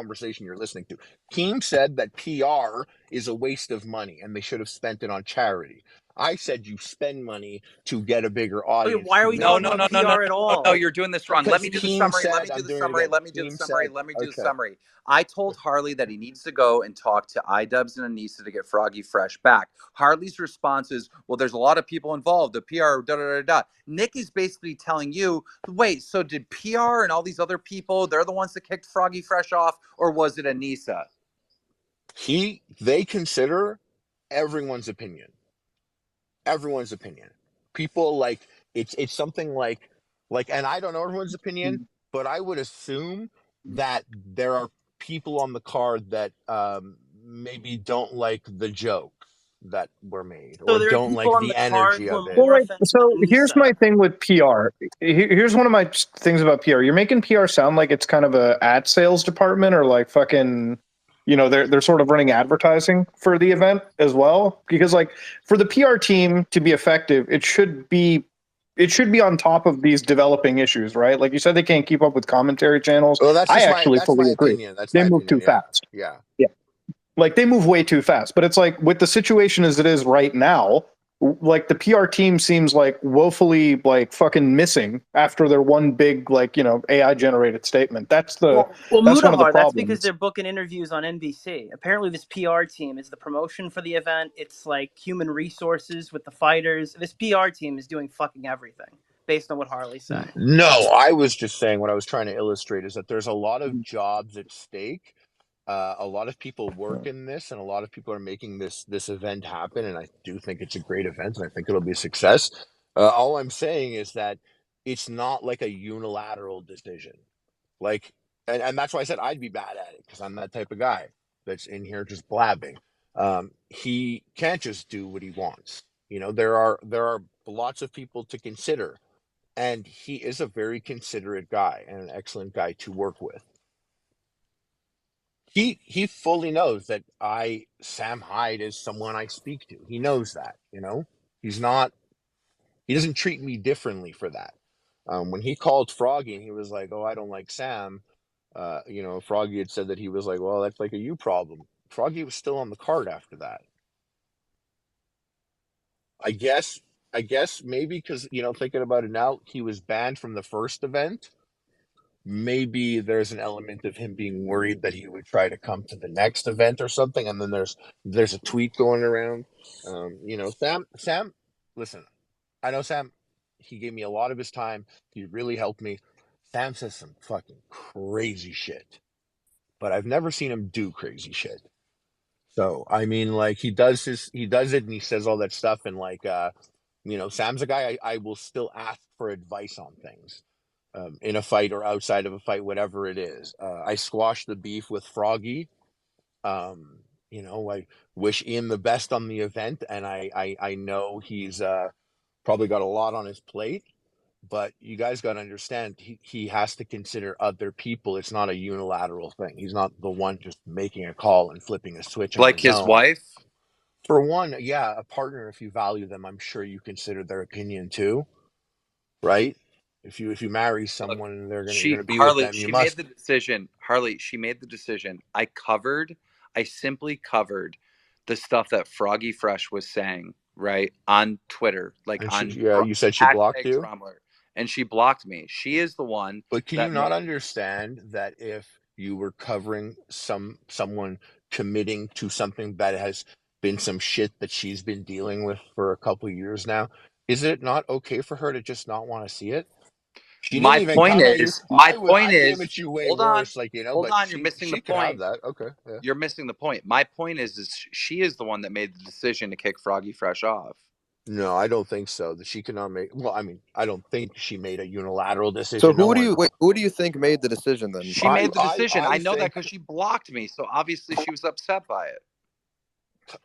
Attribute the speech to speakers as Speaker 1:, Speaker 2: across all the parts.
Speaker 1: conversation you're listening to. Keem said that PR is a waste of money and they should have spent it on charity. I said you spend money to get a bigger audience.
Speaker 2: Why are we
Speaker 3: No,
Speaker 2: talking
Speaker 3: no,
Speaker 2: about
Speaker 3: no, no, no,
Speaker 2: PR at
Speaker 3: no,
Speaker 2: all?
Speaker 3: no, you're doing this wrong. Let
Speaker 1: Because
Speaker 3: me do the
Speaker 1: Keem
Speaker 3: summary. Let me
Speaker 1: said,
Speaker 3: do
Speaker 1: I'm
Speaker 3: the
Speaker 1: doing it
Speaker 3: summary.
Speaker 1: again.
Speaker 3: Let me do the
Speaker 1: Keem
Speaker 3: summary.
Speaker 1: said,
Speaker 3: Let me do the
Speaker 1: okay.
Speaker 3: summary. I told Harley that he needs to go and talk to iDubbbz and Anissa to get Froggy Fresh back. Harley's response is, well, there's a lot of people involved. The PR, da da da da. Nick is basically telling you, wait, so did PR and all these other people, they're the ones that kicked Froggy Fresh off, or was it Anissa?
Speaker 1: They consider everyone's opinion. Everyone's opinion. People like it's something like, and I don't know everyone's opinion, but I would assume that there are people on the card that maybe don't like the jokes that were made
Speaker 2: So
Speaker 1: or
Speaker 2: there are
Speaker 1: don't
Speaker 2: people
Speaker 1: like
Speaker 2: on the
Speaker 1: the
Speaker 2: card
Speaker 1: energy
Speaker 2: who
Speaker 1: of
Speaker 2: are
Speaker 1: it.
Speaker 4: Well,
Speaker 2: more
Speaker 4: like,
Speaker 2: offensive
Speaker 4: so
Speaker 2: than
Speaker 4: here's
Speaker 2: Anissa.
Speaker 4: my thing with PR. Here's one of my things about PR. You're making PR sound like it's kind of a ad sales department or like fucking, they're sort of running advertising for the event as well. Because like for the PR team to be effective, it should be on top of these developing issues, right? Like you said, they can't keep up with commentary channels.
Speaker 1: Well, that's
Speaker 4: I
Speaker 1: just
Speaker 4: actually
Speaker 1: that's
Speaker 4: fully
Speaker 1: my
Speaker 4: agree.
Speaker 1: opinion. That's
Speaker 4: They
Speaker 1: my
Speaker 4: move
Speaker 1: opinion.
Speaker 4: too
Speaker 1: Yeah.
Speaker 4: fast.
Speaker 1: Yeah.
Speaker 4: Yeah. Like they move way too fast. But it's like with the situation as it is right now, like the PR team seems like woefully like fucking missing after their one big like AI generated statement. That's
Speaker 2: Well,
Speaker 4: one of the
Speaker 2: Mudahar, that's because
Speaker 4: problems.
Speaker 2: they're booking interviews on NBC. Apparently, this PR team is the promotion for the event. It's like human resources with the fighters. This PR team is doing fucking everything, based on what Harley's saying.
Speaker 1: No, I was just saying what I was trying to illustrate is that there's a lot of jobs at stake. A lot of people work in this, and a lot of people are making this event happen. And I do think it's a great event, and I think it'll be a success. All I'm saying is that it's not like a unilateral decision. Like, and that's why I said I'd be bad at it because I'm that type of guy that's in here just blabbing. He can't just do what he wants. There are lots of people to consider, and he is a very considerate guy and an excellent guy to work with. He fully knows that Sam Hyde is someone I speak to. He knows that, He's not he doesn't treat me differently for that. When he called Froggy and he was like, "Oh, I don't like Sam," Froggy had said that he was like, "Well, that's like a you problem." Froggy was still on the card after that. I guess I guess maybe because thinking about it now, he was banned from the first event. Maybe there's an element of him being worried that he would try to come to the next event or something, and then there's a tweet going around. Sam, listen, I know Sam. He gave me a lot of his time. He really helped me. Sam says some fucking crazy shit, but I've never seen him do crazy shit. So I mean, like he does it, and he says all that stuff, and like Sam's a guy I will still ask for advice on things. In a fight or outside of a fight, whatever it is. I squashed the beef with Froggy. I wish Ian the best on the event, and I know he's probably got a lot on his plate. But you guys got to understand, he has to consider other people. It's not a unilateral thing. He's not the one just making a call and flipping a switch on
Speaker 3: Like
Speaker 1: his
Speaker 3: his
Speaker 1: own.
Speaker 3: wife?
Speaker 1: For one, yeah, a partner, if you value them, I'm sure you consider their opinion too, right? If you marry
Speaker 3: Look,
Speaker 1: someone and you're
Speaker 3: she
Speaker 1: gonna be with
Speaker 3: Harley,
Speaker 1: them, you
Speaker 3: she made
Speaker 1: must.
Speaker 3: the decision. Harley, she made the decision. I simply covered the stuff that Froggy Fresh was saying, right, on Twitter, like
Speaker 1: And
Speaker 3: on
Speaker 1: yeah, you said she blocked
Speaker 3: hashtag
Speaker 1: you.
Speaker 3: Drumler. And she blocked me. She is the one
Speaker 1: But can you
Speaker 3: that
Speaker 1: not
Speaker 3: made
Speaker 1: understand that if you were covering someone committing to something that has been some shit that she's been dealing with for a couple of years now, is it not okay for her to just not want to see it? She didn't
Speaker 3: my
Speaker 1: even
Speaker 3: point
Speaker 1: come at you.
Speaker 3: is, my point
Speaker 1: I came
Speaker 3: is,
Speaker 1: at you way
Speaker 3: hold on,
Speaker 1: worse,
Speaker 3: hold
Speaker 1: but
Speaker 3: on, you're missing the
Speaker 1: she could have
Speaker 3: point.
Speaker 1: that. Okay, yeah.
Speaker 3: You're missing the point. My point is she is the one that made the decision to kick Froggy Fresh off.
Speaker 1: No, I don't think so. That she cannot make. Well, I mean, I don't think she made a unilateral
Speaker 5: So
Speaker 1: decision. No
Speaker 5: who do
Speaker 1: one.
Speaker 5: you wait? Who do you think made the decision then?
Speaker 3: She made the decision.
Speaker 1: I
Speaker 3: I know that
Speaker 1: think.
Speaker 3: because she blocked me. So obviously she was upset by it.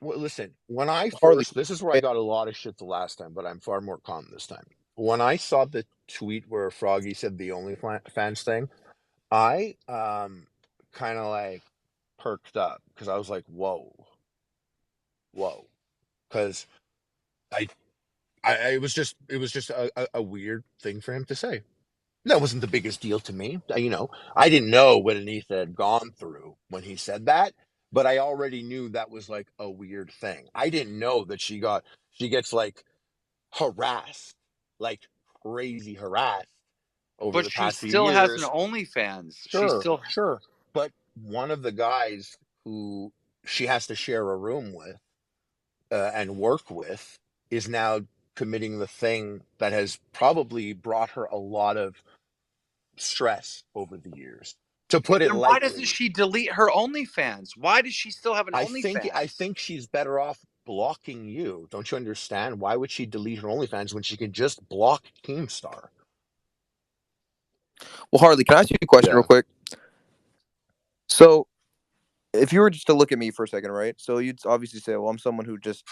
Speaker 1: Well, listen, when I
Speaker 5: Harley.
Speaker 1: first, this is where I got a lot of shit the last time, but I'm far more calm this time. When I saw the tweet where Froggy said the only fans thing, I kind of like perked up because I was like, whoa, whoa, because I, it was just a weird thing for him to say. That wasn't the biggest deal to me. I didn't know what Anita had gone through when he said that, but I already knew that was like a weird thing. I didn't know that she gets like harassed, like crazy harassed over
Speaker 3: But
Speaker 1: the
Speaker 3: she
Speaker 1: past few
Speaker 3: still has an
Speaker 1: years.
Speaker 3: OnlyFans. She
Speaker 1: Sure,
Speaker 3: still.
Speaker 1: sure. But one of the guys who she has to share a room with and work with is now committing the thing that has probably brought her a lot of stress over the years, to put it
Speaker 3: Then why doesn't
Speaker 1: lightly.
Speaker 3: she delete her OnlyFans? Why does she still have an
Speaker 1: I
Speaker 3: OnlyFans?
Speaker 1: think she's better off blocking you. Don't you understand? Why would she delete her OnlyFans when she can just block KeemStar?
Speaker 5: Well, Harley, can I ask you a question real
Speaker 1: Yeah.
Speaker 5: quick? So, if you were just to look at me for a second, right? So you'd obviously say, well, I'm someone who just,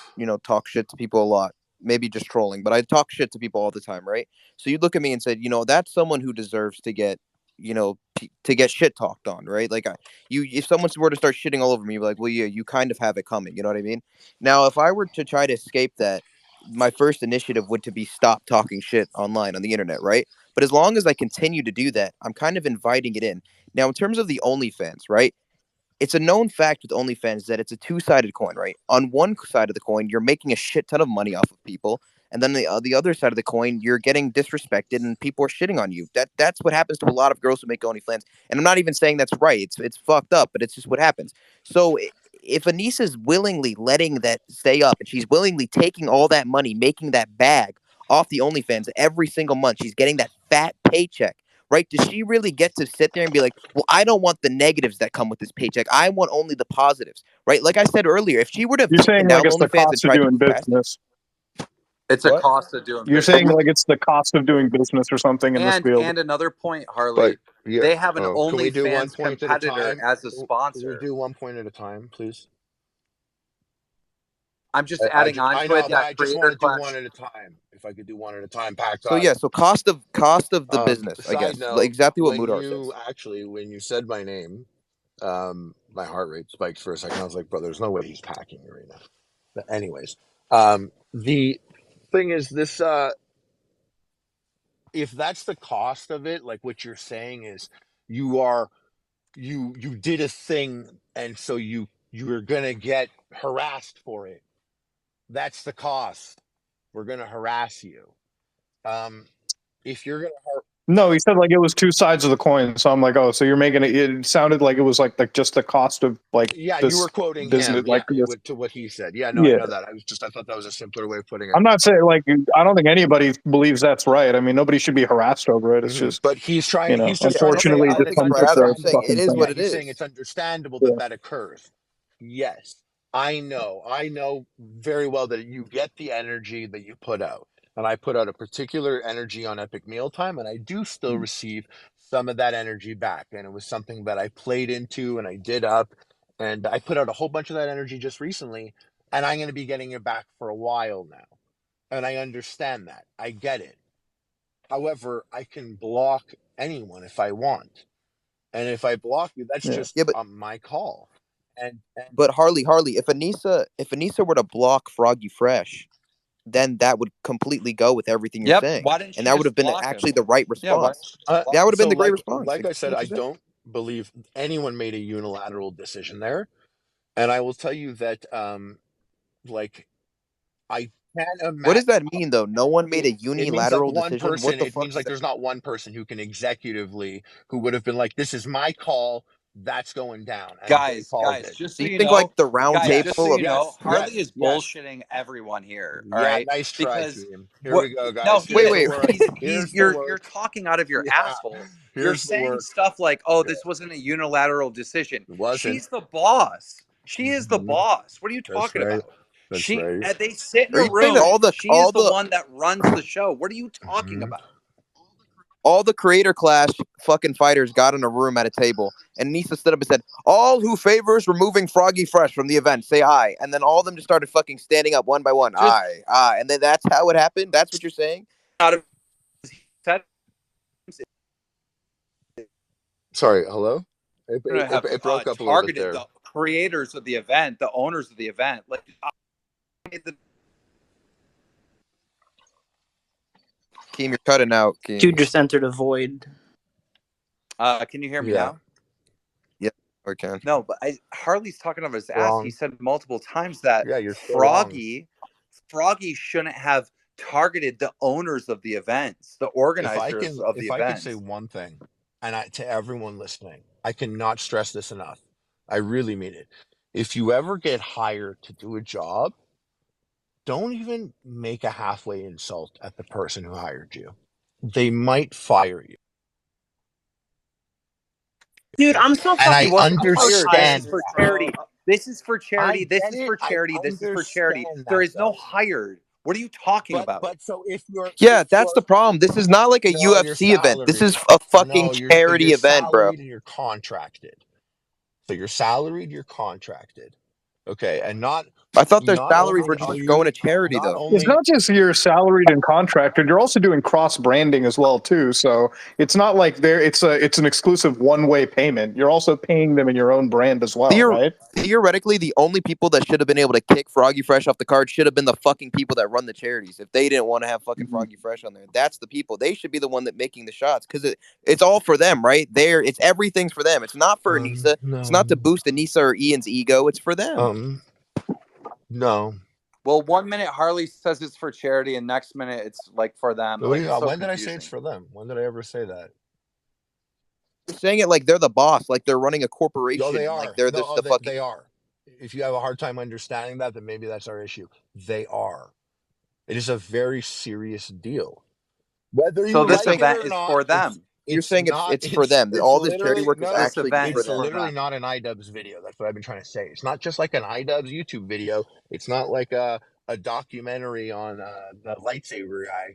Speaker 5: talks shit to people a lot, maybe just trolling, but I talk shit to people all the time, right? So you'd look at me and said, that's someone who deserves to get, to get shit talked on, right? Like, if someone were to start shitting all over me, you'd be like, well, yeah, you kind of have it coming. You know what I mean? Now, if I were to try to escape that, my first initiative would to be stop talking shit online on the internet, right? But as long as I continue to do that, I'm kind of inviting it in. Now, in terms of the OnlyFans, right? It's a known fact with OnlyFans that it's a two-sided coin, right? On one side of the coin, you're making a shit ton of money off of people, and then the other side of the coin, you're getting disrespected and people are shitting on you. That's what happens to a lot of girls who make OnlyFans. And I'm not even saying that's right. It's fucked up, but it's just what happens. So if Anissa's willingly letting that stay up and she's willingly taking all that money, making that bag off the OnlyFans every single month, she's getting that fat paycheck, right? Does she really get to sit there and be like, well, I don't want the negatives that come with this paycheck. I want only the positives, right? Like I said earlier, if she would have
Speaker 4: You're saying
Speaker 5: taken
Speaker 4: like
Speaker 5: down
Speaker 4: it's the
Speaker 5: OnlyFans and
Speaker 4: cost of
Speaker 5: tried to
Speaker 4: doing
Speaker 5: move past it,
Speaker 4: business.
Speaker 3: It's a
Speaker 5: what?
Speaker 3: cost of doing
Speaker 4: You're
Speaker 3: business.
Speaker 4: saying like it's the cost of doing business or something in this field.
Speaker 3: And another point,
Speaker 1: But
Speaker 3: Harley,
Speaker 1: yeah,
Speaker 3: they have an
Speaker 1: can we do one
Speaker 3: OnlyFans
Speaker 1: point at a
Speaker 3: competitor
Speaker 1: time?
Speaker 3: as a
Speaker 1: Can we
Speaker 3: sponsor.
Speaker 1: do one point at a time, please?
Speaker 3: I'm just adding on
Speaker 1: I
Speaker 3: to it
Speaker 1: know, but
Speaker 3: that
Speaker 1: I just want
Speaker 3: Creator
Speaker 1: to do one
Speaker 3: Clash.
Speaker 1: at a time. If I could do one at a time, pack
Speaker 5: So
Speaker 1: talk.
Speaker 5: yeah, so cost of the business, I
Speaker 1: Side
Speaker 5: guess, like
Speaker 1: note:
Speaker 5: exactly what
Speaker 1: when
Speaker 5: Mudar
Speaker 1: you
Speaker 5: says.
Speaker 1: when you said my name, my heart rate spiked for a second. I was like, bro, there's no way he's packing me right now. But anyways, the thing is this: if that's the cost of it, like what you're saying is, you are you did a thing, and so you're gonna get harassed for it. That's the cost. We're gonna harass you. Um, if you're gonna
Speaker 4: No, he said like it was two sides of the coin. So I'm like, oh, so you're making it. It sounded like it was like just the cost of like
Speaker 1: Yeah, you were
Speaker 4: this
Speaker 1: quoting
Speaker 4: business,
Speaker 1: him.
Speaker 4: like
Speaker 1: Yeah,
Speaker 4: this.
Speaker 1: to what he said. Yeah, no, I
Speaker 4: Yeah,
Speaker 1: know that. I thought that was a simpler way of putting it.
Speaker 4: I'm not saying like I don't think anybody believes that's right. I mean, nobody should be harassed over it. It's just
Speaker 1: But
Speaker 4: you know,
Speaker 1: he's just
Speaker 5: Yeah,
Speaker 1: trying to say,
Speaker 4: unfortunately, it
Speaker 5: I don't
Speaker 4: just
Speaker 5: think it's
Speaker 4: comes with
Speaker 5: harassed. I'm
Speaker 4: the
Speaker 5: saying
Speaker 1: understandable.
Speaker 5: it
Speaker 4: fucking
Speaker 5: is
Speaker 1: Yeah,
Speaker 5: what
Speaker 4: thing.
Speaker 5: it
Speaker 1: he's saying it's
Speaker 5: is.
Speaker 1: understandable
Speaker 4: Yeah.
Speaker 1: that that occurs. Yes, I know very well that you get the energy that you put out, and I put out a particular energy on Epic Mealtime, and I do still receive some of that energy back, and it was something that I played into and I did up, and I put out a whole bunch of that energy just recently, and I'm going to be getting it back for a while now, and I understand that. I get it. However, I can block anyone if I want. And if I block you, that's
Speaker 4: Yeah.
Speaker 1: just
Speaker 5: Yeah, but
Speaker 1: my call. And
Speaker 5: Harley, if Anissa were to block Froggy Fresh, then that would completely go with everything you're
Speaker 3: Yep.
Speaker 5: saying,
Speaker 3: Why didn't
Speaker 5: and
Speaker 3: she
Speaker 5: that would
Speaker 3: just
Speaker 5: have been
Speaker 3: block
Speaker 5: actually
Speaker 3: him?
Speaker 5: the right
Speaker 3: Yeah. Why didn't
Speaker 5: response.
Speaker 3: she just block
Speaker 5: That would have
Speaker 3: him?
Speaker 5: been
Speaker 1: so
Speaker 5: the great response.
Speaker 1: like I
Speaker 5: Exactly
Speaker 1: said,
Speaker 5: what
Speaker 1: I
Speaker 5: you said.
Speaker 1: don't believe anyone made a unilateral decision there. And I will tell you that like I can't
Speaker 5: What
Speaker 1: imagine.
Speaker 5: does that mean, though? No one made a
Speaker 1: It means like
Speaker 5: unilateral
Speaker 1: one
Speaker 5: decision. What
Speaker 1: person,
Speaker 5: the
Speaker 1: it
Speaker 5: fuck
Speaker 1: means
Speaker 5: does
Speaker 1: like
Speaker 5: that
Speaker 1: there's
Speaker 5: mean?
Speaker 1: not one person who can executively who would have been like, this is my call, that's going down. And they called
Speaker 3: Guys,
Speaker 1: it.
Speaker 3: just
Speaker 5: So
Speaker 3: so
Speaker 5: you
Speaker 3: you
Speaker 5: think
Speaker 3: know,
Speaker 5: like the round
Speaker 3: guys, just so
Speaker 5: table
Speaker 1: Yes,
Speaker 3: you
Speaker 5: of
Speaker 3: know,
Speaker 1: yes,
Speaker 3: Harley
Speaker 1: yes,
Speaker 3: is
Speaker 1: yes.
Speaker 3: bullshitting everyone here. All
Speaker 1: Yeah,
Speaker 3: right,
Speaker 1: nice try,
Speaker 3: because
Speaker 1: team. Here
Speaker 3: what?
Speaker 1: we go,
Speaker 3: No,
Speaker 1: guys.
Speaker 3: he
Speaker 5: wait,
Speaker 1: Here's the
Speaker 3: is.
Speaker 5: wait,
Speaker 1: work.
Speaker 3: He's
Speaker 1: Here's the
Speaker 3: you're
Speaker 1: work.
Speaker 3: talking out of your
Speaker 1: Yeah,
Speaker 3: asshole. You're
Speaker 1: here's the
Speaker 3: saying
Speaker 1: work.
Speaker 3: stuff like, "Oh,
Speaker 1: Yeah,
Speaker 3: this wasn't a unilateral decision."
Speaker 1: it wasn't.
Speaker 3: She's the boss. She is the
Speaker 1: Mhm.
Speaker 3: boss. What are you
Speaker 1: That's
Speaker 3: talking
Speaker 1: right.
Speaker 3: about?
Speaker 1: That's right.
Speaker 3: They sit in
Speaker 5: are
Speaker 3: a
Speaker 5: you saying that
Speaker 3: room.
Speaker 5: all the
Speaker 3: She is
Speaker 5: all
Speaker 3: the
Speaker 5: the
Speaker 3: one that runs the show. What are you talking
Speaker 1: Mhm.
Speaker 3: about?
Speaker 5: all the creator class fucking fighters got in a room at a table, and Nisa stood up and said, "All who favors removing Froggy Fresh from the event, say aye." And then all of them just started fucking standing up one by one,
Speaker 3: Just
Speaker 5: aye, aye. And then that's how it happened. That's what you're saying.
Speaker 3: out of his head.
Speaker 1: Sorry, hello?
Speaker 3: Have
Speaker 1: It broke up a little bit
Speaker 3: targeted
Speaker 1: there.
Speaker 3: the creators of the event, the owners of the event. Like,
Speaker 5: Keem, you're cutting out, Keem.
Speaker 2: Dude just entered a void.
Speaker 3: Can you hear me now?
Speaker 5: Yeah, I can.
Speaker 3: No, but Harley's talking of his ass.
Speaker 1: Wrong.
Speaker 3: He said multiple times that
Speaker 1: Yeah, you're still wrong.
Speaker 3: Froggy shouldn't have targeted the owners of the events, the organizers of the
Speaker 1: if I
Speaker 3: events.
Speaker 1: could say one thing, and to everyone listening, I cannot stress this enough. I really mean it. If you ever get hired to do a job, don't even make a halfway insult at the person who hired you. They might fire you.
Speaker 2: Dude, I'm so
Speaker 1: And
Speaker 2: fucking.
Speaker 3: He wasn't
Speaker 1: understand
Speaker 3: This is for
Speaker 1: that.
Speaker 3: charity. This is for
Speaker 1: I
Speaker 3: charity. This
Speaker 1: get
Speaker 3: is
Speaker 1: it.
Speaker 3: for
Speaker 1: I
Speaker 3: charity. This is for charity.
Speaker 1: understand
Speaker 3: There
Speaker 1: that,
Speaker 3: is no
Speaker 1: though.
Speaker 3: hired. What are you talking about?
Speaker 1: But so if you're
Speaker 5: that's the problem. This is not like a
Speaker 1: no, you're
Speaker 5: UFC event. This is
Speaker 1: salaried.
Speaker 5: a fucking
Speaker 1: No,
Speaker 5: charity
Speaker 1: you're
Speaker 5: event, bro.
Speaker 1: salaried and you're contracted. So you're salaried, you're contracted. Okay, and
Speaker 5: I thought their
Speaker 1: not
Speaker 5: salaries
Speaker 1: only
Speaker 5: were
Speaker 1: are
Speaker 5: just
Speaker 1: you
Speaker 5: going to charity,
Speaker 1: not
Speaker 5: though.
Speaker 1: only
Speaker 4: It's not just you're salaried and contracted. You're also doing cross branding as well too. So it's not like it's an exclusive one way payment. You're also paying them in your own brand as well, right?
Speaker 5: Theoretically, the only people that should have been able to kick Froggy Fresh off the card should have been the fucking people that run the charities. If they didn't want to have fucking Froggy Fresh on there, that's the people. They should be the one that making the shots because it's all for them, right? It's everything's for them. It's not for Anissa.
Speaker 1: no.
Speaker 5: It's not to boost Anissa or Ian's ego. It's for them.
Speaker 1: No.
Speaker 3: Well, 1 minute Harley says it's for charity, and next minute it's like for them.
Speaker 1: When did I
Speaker 3: confusing.
Speaker 1: say it's for them? When did I ever say that?
Speaker 5: You're saying it like they're the boss, like they're running a corporation.
Speaker 1: No, they are.
Speaker 5: Like they're the fucking.
Speaker 1: They are. If you have a hard time understanding that, then maybe that's our issue. They are. It is a very serious deal. Whether you
Speaker 3: this
Speaker 1: like
Speaker 3: event
Speaker 1: it or
Speaker 3: is
Speaker 1: not,
Speaker 3: for them.
Speaker 5: You're saying it's for them. All this charity work is actually for them.
Speaker 1: It's literally not an iDubbbz video. That's what I've been trying to say. It's not just like an iDubbbz YouTube video. It's not like a documentary on the lightsaber guy.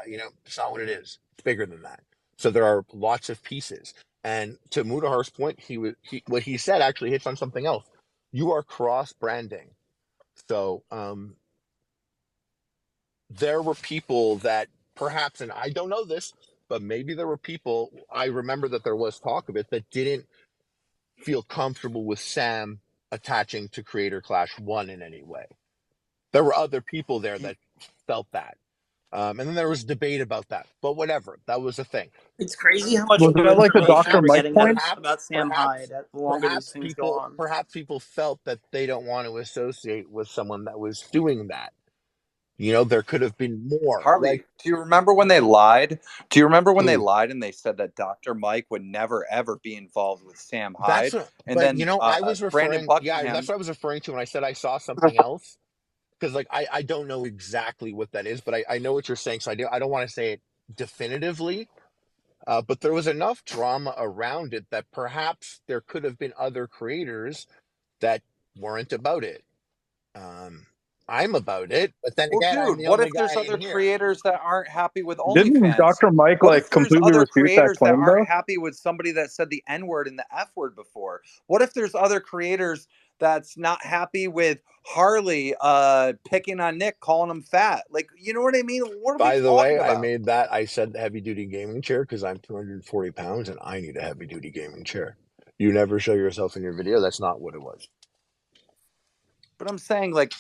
Speaker 1: It's not what it is. It's bigger than that. So there are lots of pieces. And to Mudahar's point, what he said actually hits on something else. You are cross branding. So there were people that perhaps, and I don't know this, but maybe there were people, I remember that there was talk of it, that didn't feel comfortable with Sam attaching to Creator Clash 1 in any way. There were other people there that felt that. And then there was debate about that. But whatever, that was a thing.
Speaker 2: It's crazy how much
Speaker 4: Was that like the Dr.
Speaker 2: we're
Speaker 4: Mike
Speaker 2: getting
Speaker 4: point?
Speaker 2: about Sam Hyde the longer these things go on.
Speaker 1: Perhaps people felt that they don't want to associate with someone that was doing that. There could have been more.
Speaker 3: Harley, do you remember when they lied? Do you remember when they lied and they said that Dr. Mike would never ever be involved with Sam Hyde?
Speaker 1: I was referring.
Speaker 3: Buckingham,
Speaker 1: that's what I was referring to when I said I saw something else. Because I don't know exactly what that is, but I know what you're saying. So I don't want to say it definitively. But there was enough drama around it that perhaps there could have been other creators that weren't about it. I'm about it, but then again, I'm the
Speaker 3: what
Speaker 1: only
Speaker 3: if there's
Speaker 1: guy
Speaker 3: other
Speaker 1: in here.
Speaker 3: creators that aren't happy with OnlyFans?
Speaker 4: Didn't Dr. Mike completely refute that claim,
Speaker 3: that aren't happy with somebody that said the N-word and the F-word before? What if there's other creators that's not happy with Harley picking on Nick, calling him fat? Like, you know what I mean? What are
Speaker 1: By
Speaker 3: we
Speaker 1: the way,
Speaker 3: talking about?
Speaker 1: I made that. I said the heavy duty gaming chair because I'm 240 pounds and I need a heavy duty gaming chair. You never show yourself in your video. That's not what it was.
Speaker 3: But I'm saying, like,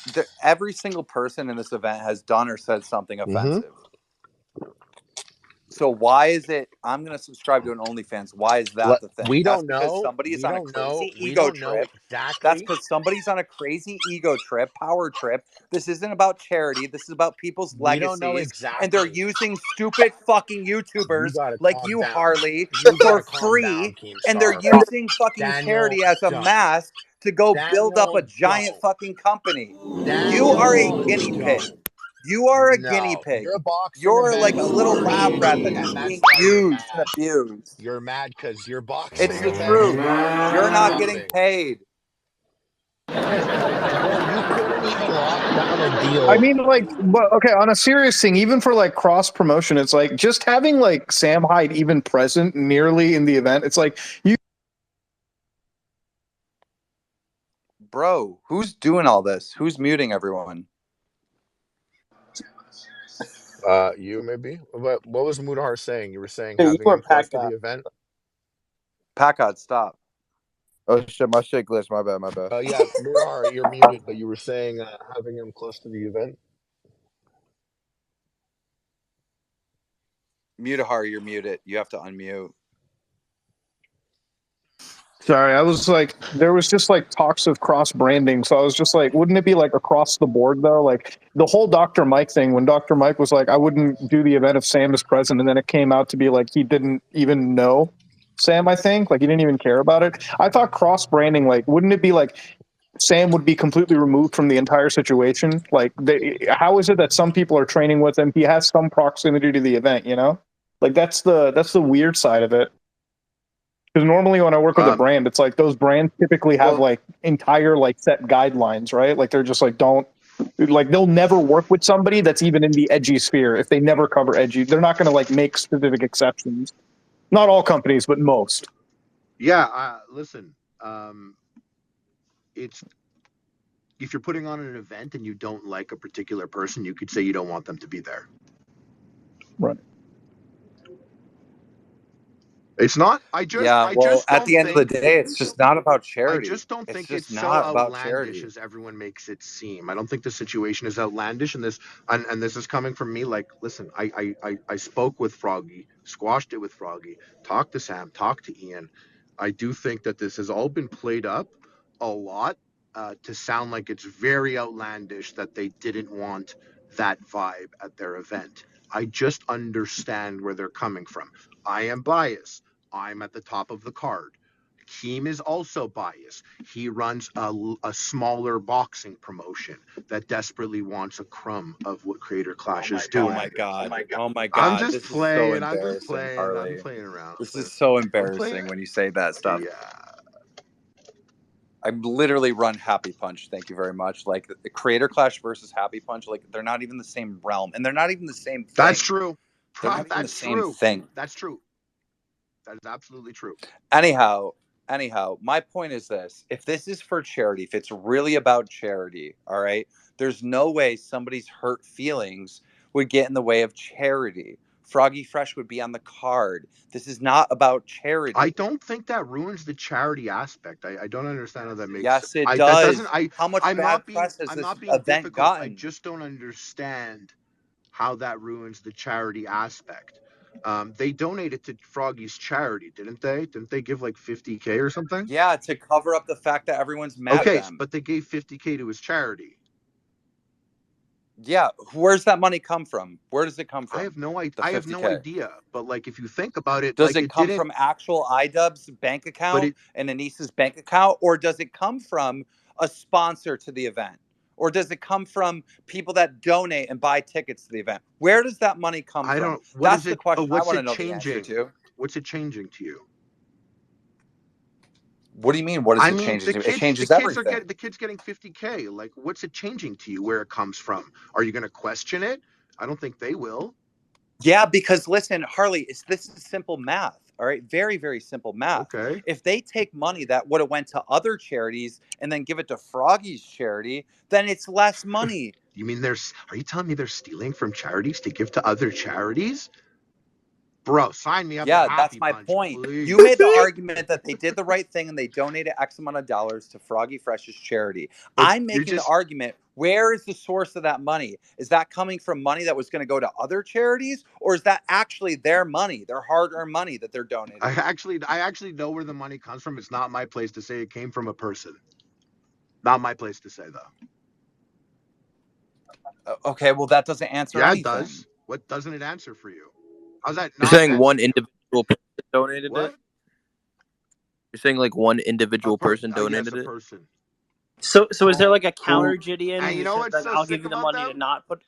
Speaker 3: every single person in this event has done or said something offensive. So why is it? I'm going to subscribe to an OnlyFans. Why is that the thing?
Speaker 1: We don't
Speaker 3: That's because
Speaker 1: know.
Speaker 3: somebody is on a crazy
Speaker 1: We
Speaker 3: ego
Speaker 1: don't know
Speaker 3: trip.
Speaker 1: exactly.
Speaker 3: That's because somebody's on a crazy ego trip, power trip. This isn't about charity. This is about people's legacies.
Speaker 1: We don't know exactly.
Speaker 3: And they're using stupid fucking YouTubers like you,
Speaker 1: down.
Speaker 3: Harley,
Speaker 1: You
Speaker 3: for free. And they're using fucking charity as a mask to go build up a giant fucking company. You are a guinea pig. You are a guinea pig. You're like a little lab rat that's just being used and abused.
Speaker 1: You're mad because your boxing.
Speaker 3: It's the truth. You're not getting paid.
Speaker 4: I mean, okay, on a serious thing, even for like cross promotion, it's like just having like Sam Hyde even present nearly in the event. It's like you.
Speaker 3: Bro, who's doing all this? Who's muting everyone?
Speaker 1: You maybe. What was Mudahar saying? You were saying
Speaker 2: Hey,
Speaker 1: having
Speaker 2: you
Speaker 1: him close to
Speaker 2: Packard.
Speaker 1: the event.
Speaker 3: Packard, stop.
Speaker 5: Oh shit, my shit glitched. My bad.
Speaker 1: Yeah, Mudahar, you're muted, but you were saying having him close to the event.
Speaker 3: Mutahar, you're muted. You have to unmute.
Speaker 4: Sorry, I was like, there was just like talks of cross branding. So I was just like, wouldn't it be like across the board though? Like the whole Dr. Mike thing, when Dr. Mike was like, I wouldn't do the event if Sam is present. And then it came out to be like, he didn't even know Sam, I think. Like he didn't even care about it. I thought cross branding, like, wouldn't it be like Sam would be completely removed from the entire situation? Like, how is it that some people are training with him? He has some proximity to the event, you know? Like that's the weird side of it. Because normally when I work with a brand, it's like those brands typically have like entire like set guidelines, right? Like they're just like they'll never work with somebody that's even in the edgy sphere if they never cover edgy. They're not going to like make specific exceptions. Not all companies, but most.
Speaker 1: Yeah, listen. It's if you're putting on an event and you don't like a particular person, you could say you don't want them to be there.
Speaker 4: Right.
Speaker 1: It's not.
Speaker 3: At the end of the day, it's just not about charity.
Speaker 1: I just don't think it's so
Speaker 3: not about
Speaker 1: outlandish
Speaker 3: charity
Speaker 1: as everyone makes it seem. I don't think the situation is outlandish, and this is coming from me. Like, listen, I spoke with Froggy, squashed it with Froggy, talked to Sam, talked to Ian. I do think that this has all been played up a lot to sound like it's very outlandish that they didn't want that vibe at their event. I just understand where they're coming from. I am biased. I'm at the top of the card. Keem is also biased. He runs a smaller boxing promotion that desperately wants a crumb of what Creator Clash is doing.
Speaker 3: Oh my god!
Speaker 1: I'm just
Speaker 3: This
Speaker 1: playing.
Speaker 3: is so
Speaker 1: I'm just
Speaker 3: embarrassing,
Speaker 1: playing.
Speaker 3: Harley.
Speaker 1: I'm playing around.
Speaker 3: This is so embarrassing when you say that stuff.
Speaker 1: Yeah.
Speaker 3: I literally run Happy Punch. Thank you very much. Like the Creator Clash versus Happy Punch, like they're not even the same realm, and they're not even the same thing.
Speaker 1: That's true.
Speaker 3: They're not even the same thing.
Speaker 1: That's true. That is absolutely true.
Speaker 3: Anyhow, my point is this: if this is for charity, if it's really about charity, all right, there's no way somebody's hurt feelings would get in the way of charity. Froggy Fresh would be on the card. This is not about charity.
Speaker 1: I don't think that ruins the charity aspect. I don't understand how that makes
Speaker 3: sense. Yes, it does.
Speaker 1: That doesn't,
Speaker 3: how much
Speaker 1: I'm
Speaker 3: bad
Speaker 1: not being,
Speaker 3: press has
Speaker 1: I'm
Speaker 3: this
Speaker 1: not being
Speaker 3: event
Speaker 1: difficult.
Speaker 3: gotten?
Speaker 1: I just don't understand how that ruins the charity aspect. They donated to Froggy's charity, didn't they? Didn't they give like 50K or something?
Speaker 3: Yeah, to cover up the fact that everyone's mad at them.
Speaker 1: But they gave 50K to his charity.
Speaker 3: Yeah, where's that money come from? Where does it come from?
Speaker 1: I have no idea. But like, if you think about it,
Speaker 3: does it come from actual iDubbbz's bank account and Anissa's bank account, or does it come from a sponsor to the event, or does it come from people that donate and buy tickets to the event? Where does that money come from? That's the question I want to know the answer to.
Speaker 1: What's it changing to you?
Speaker 3: What do you mean? What is it changing? It changes everything.
Speaker 1: The kid's getting 50K. Like, what's it changing to you? Where it comes from? Are you going to question it? I don't think they will.
Speaker 3: Yeah, because listen, Harley, this is simple math. All right, very, very simple math.
Speaker 1: Okay.
Speaker 3: If they take money that would have went to other charities and then give it to Froggy's charity, then it's less money.
Speaker 1: You mean are you telling me they're stealing from charities to give to other charities? Bro, sign me up.
Speaker 3: Yeah, that's my point. Please. You made the argument that they did the right thing and they donated X amount of dollars to Froggy Fresh's charity. But I'm making the argument, where is the source of that money? Is that coming from money that was going to go to other charities, or is that actually their money, their hard-earned money that they're donating?
Speaker 1: I actually know where the money comes from. It's not my place to say it came from a person. Not my place to say,
Speaker 3: though. Okay, well, that doesn't answer anything.
Speaker 1: Yeah, it does. What doesn't it answer for you? How's that?
Speaker 5: You're saying one individual person donated it? You're saying like one individual person donated it?
Speaker 2: So is there like a counter Gideon?
Speaker 1: And you know what's so
Speaker 2: I'll give you the money to not put.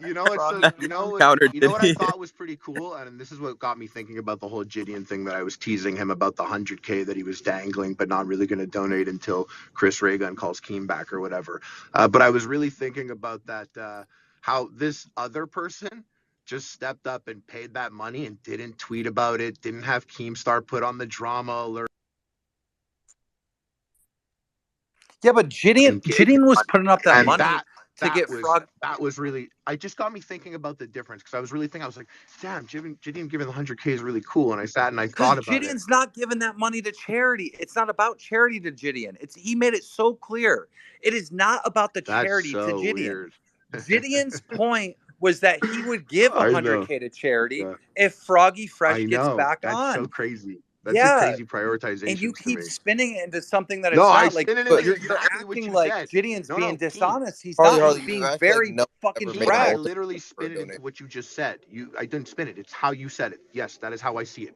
Speaker 1: You know what I thought was pretty cool, and this is what got me thinking about the whole Gideon thing that I was teasing him about, the 100K that he was dangling, but not really going to donate until Chris Reagan calls Keem back or whatever. But I was really thinking about that, how this other person just stepped up and paid that money and didn't tweet about it, didn't have KeemStar put on the drama alert.
Speaker 3: Yeah, but Gideon was putting up that money to get Frog.
Speaker 1: That was really, I just got me thinking about the difference, because I was really thinking, I was like, damn, Gideon giving the 100K is really cool. And I sat and I thought about
Speaker 3: Gideon's not giving that money to charity. It's not about charity to Gideon. He made it so clear. It is not about the charity to Gideon.
Speaker 1: Weird.
Speaker 3: Gideon's point was that he would give
Speaker 1: I know.
Speaker 3: 100K to charity
Speaker 1: Yeah.
Speaker 3: if Froggy
Speaker 1: I
Speaker 3: Fresh gets
Speaker 1: know.
Speaker 3: back
Speaker 1: That's so
Speaker 3: on.
Speaker 1: crazy. That's a
Speaker 3: Yeah.
Speaker 1: crazy
Speaker 3: And you
Speaker 1: prioritizations to
Speaker 3: keep
Speaker 1: me.
Speaker 3: spinning it into something that
Speaker 1: No,
Speaker 3: it's
Speaker 1: I
Speaker 3: not. Like
Speaker 1: spin it into
Speaker 3: you're
Speaker 1: exactly what
Speaker 3: acting
Speaker 1: you
Speaker 3: like
Speaker 1: said.
Speaker 3: Gideon's
Speaker 1: No,
Speaker 3: being
Speaker 1: no, Keem.
Speaker 3: dishonest. He's
Speaker 5: Harley,
Speaker 3: not.
Speaker 5: Harley,
Speaker 3: He's
Speaker 5: you
Speaker 3: being
Speaker 5: act like
Speaker 3: very
Speaker 5: no
Speaker 3: fucking
Speaker 5: ever made
Speaker 1: Keem,
Speaker 5: a
Speaker 1: I
Speaker 3: direct.
Speaker 5: multiple
Speaker 1: literally
Speaker 5: for a
Speaker 1: spin it into
Speaker 5: donation.
Speaker 1: what you just said. I didn't spin it. It's how you said it. Yes, that is how I see it.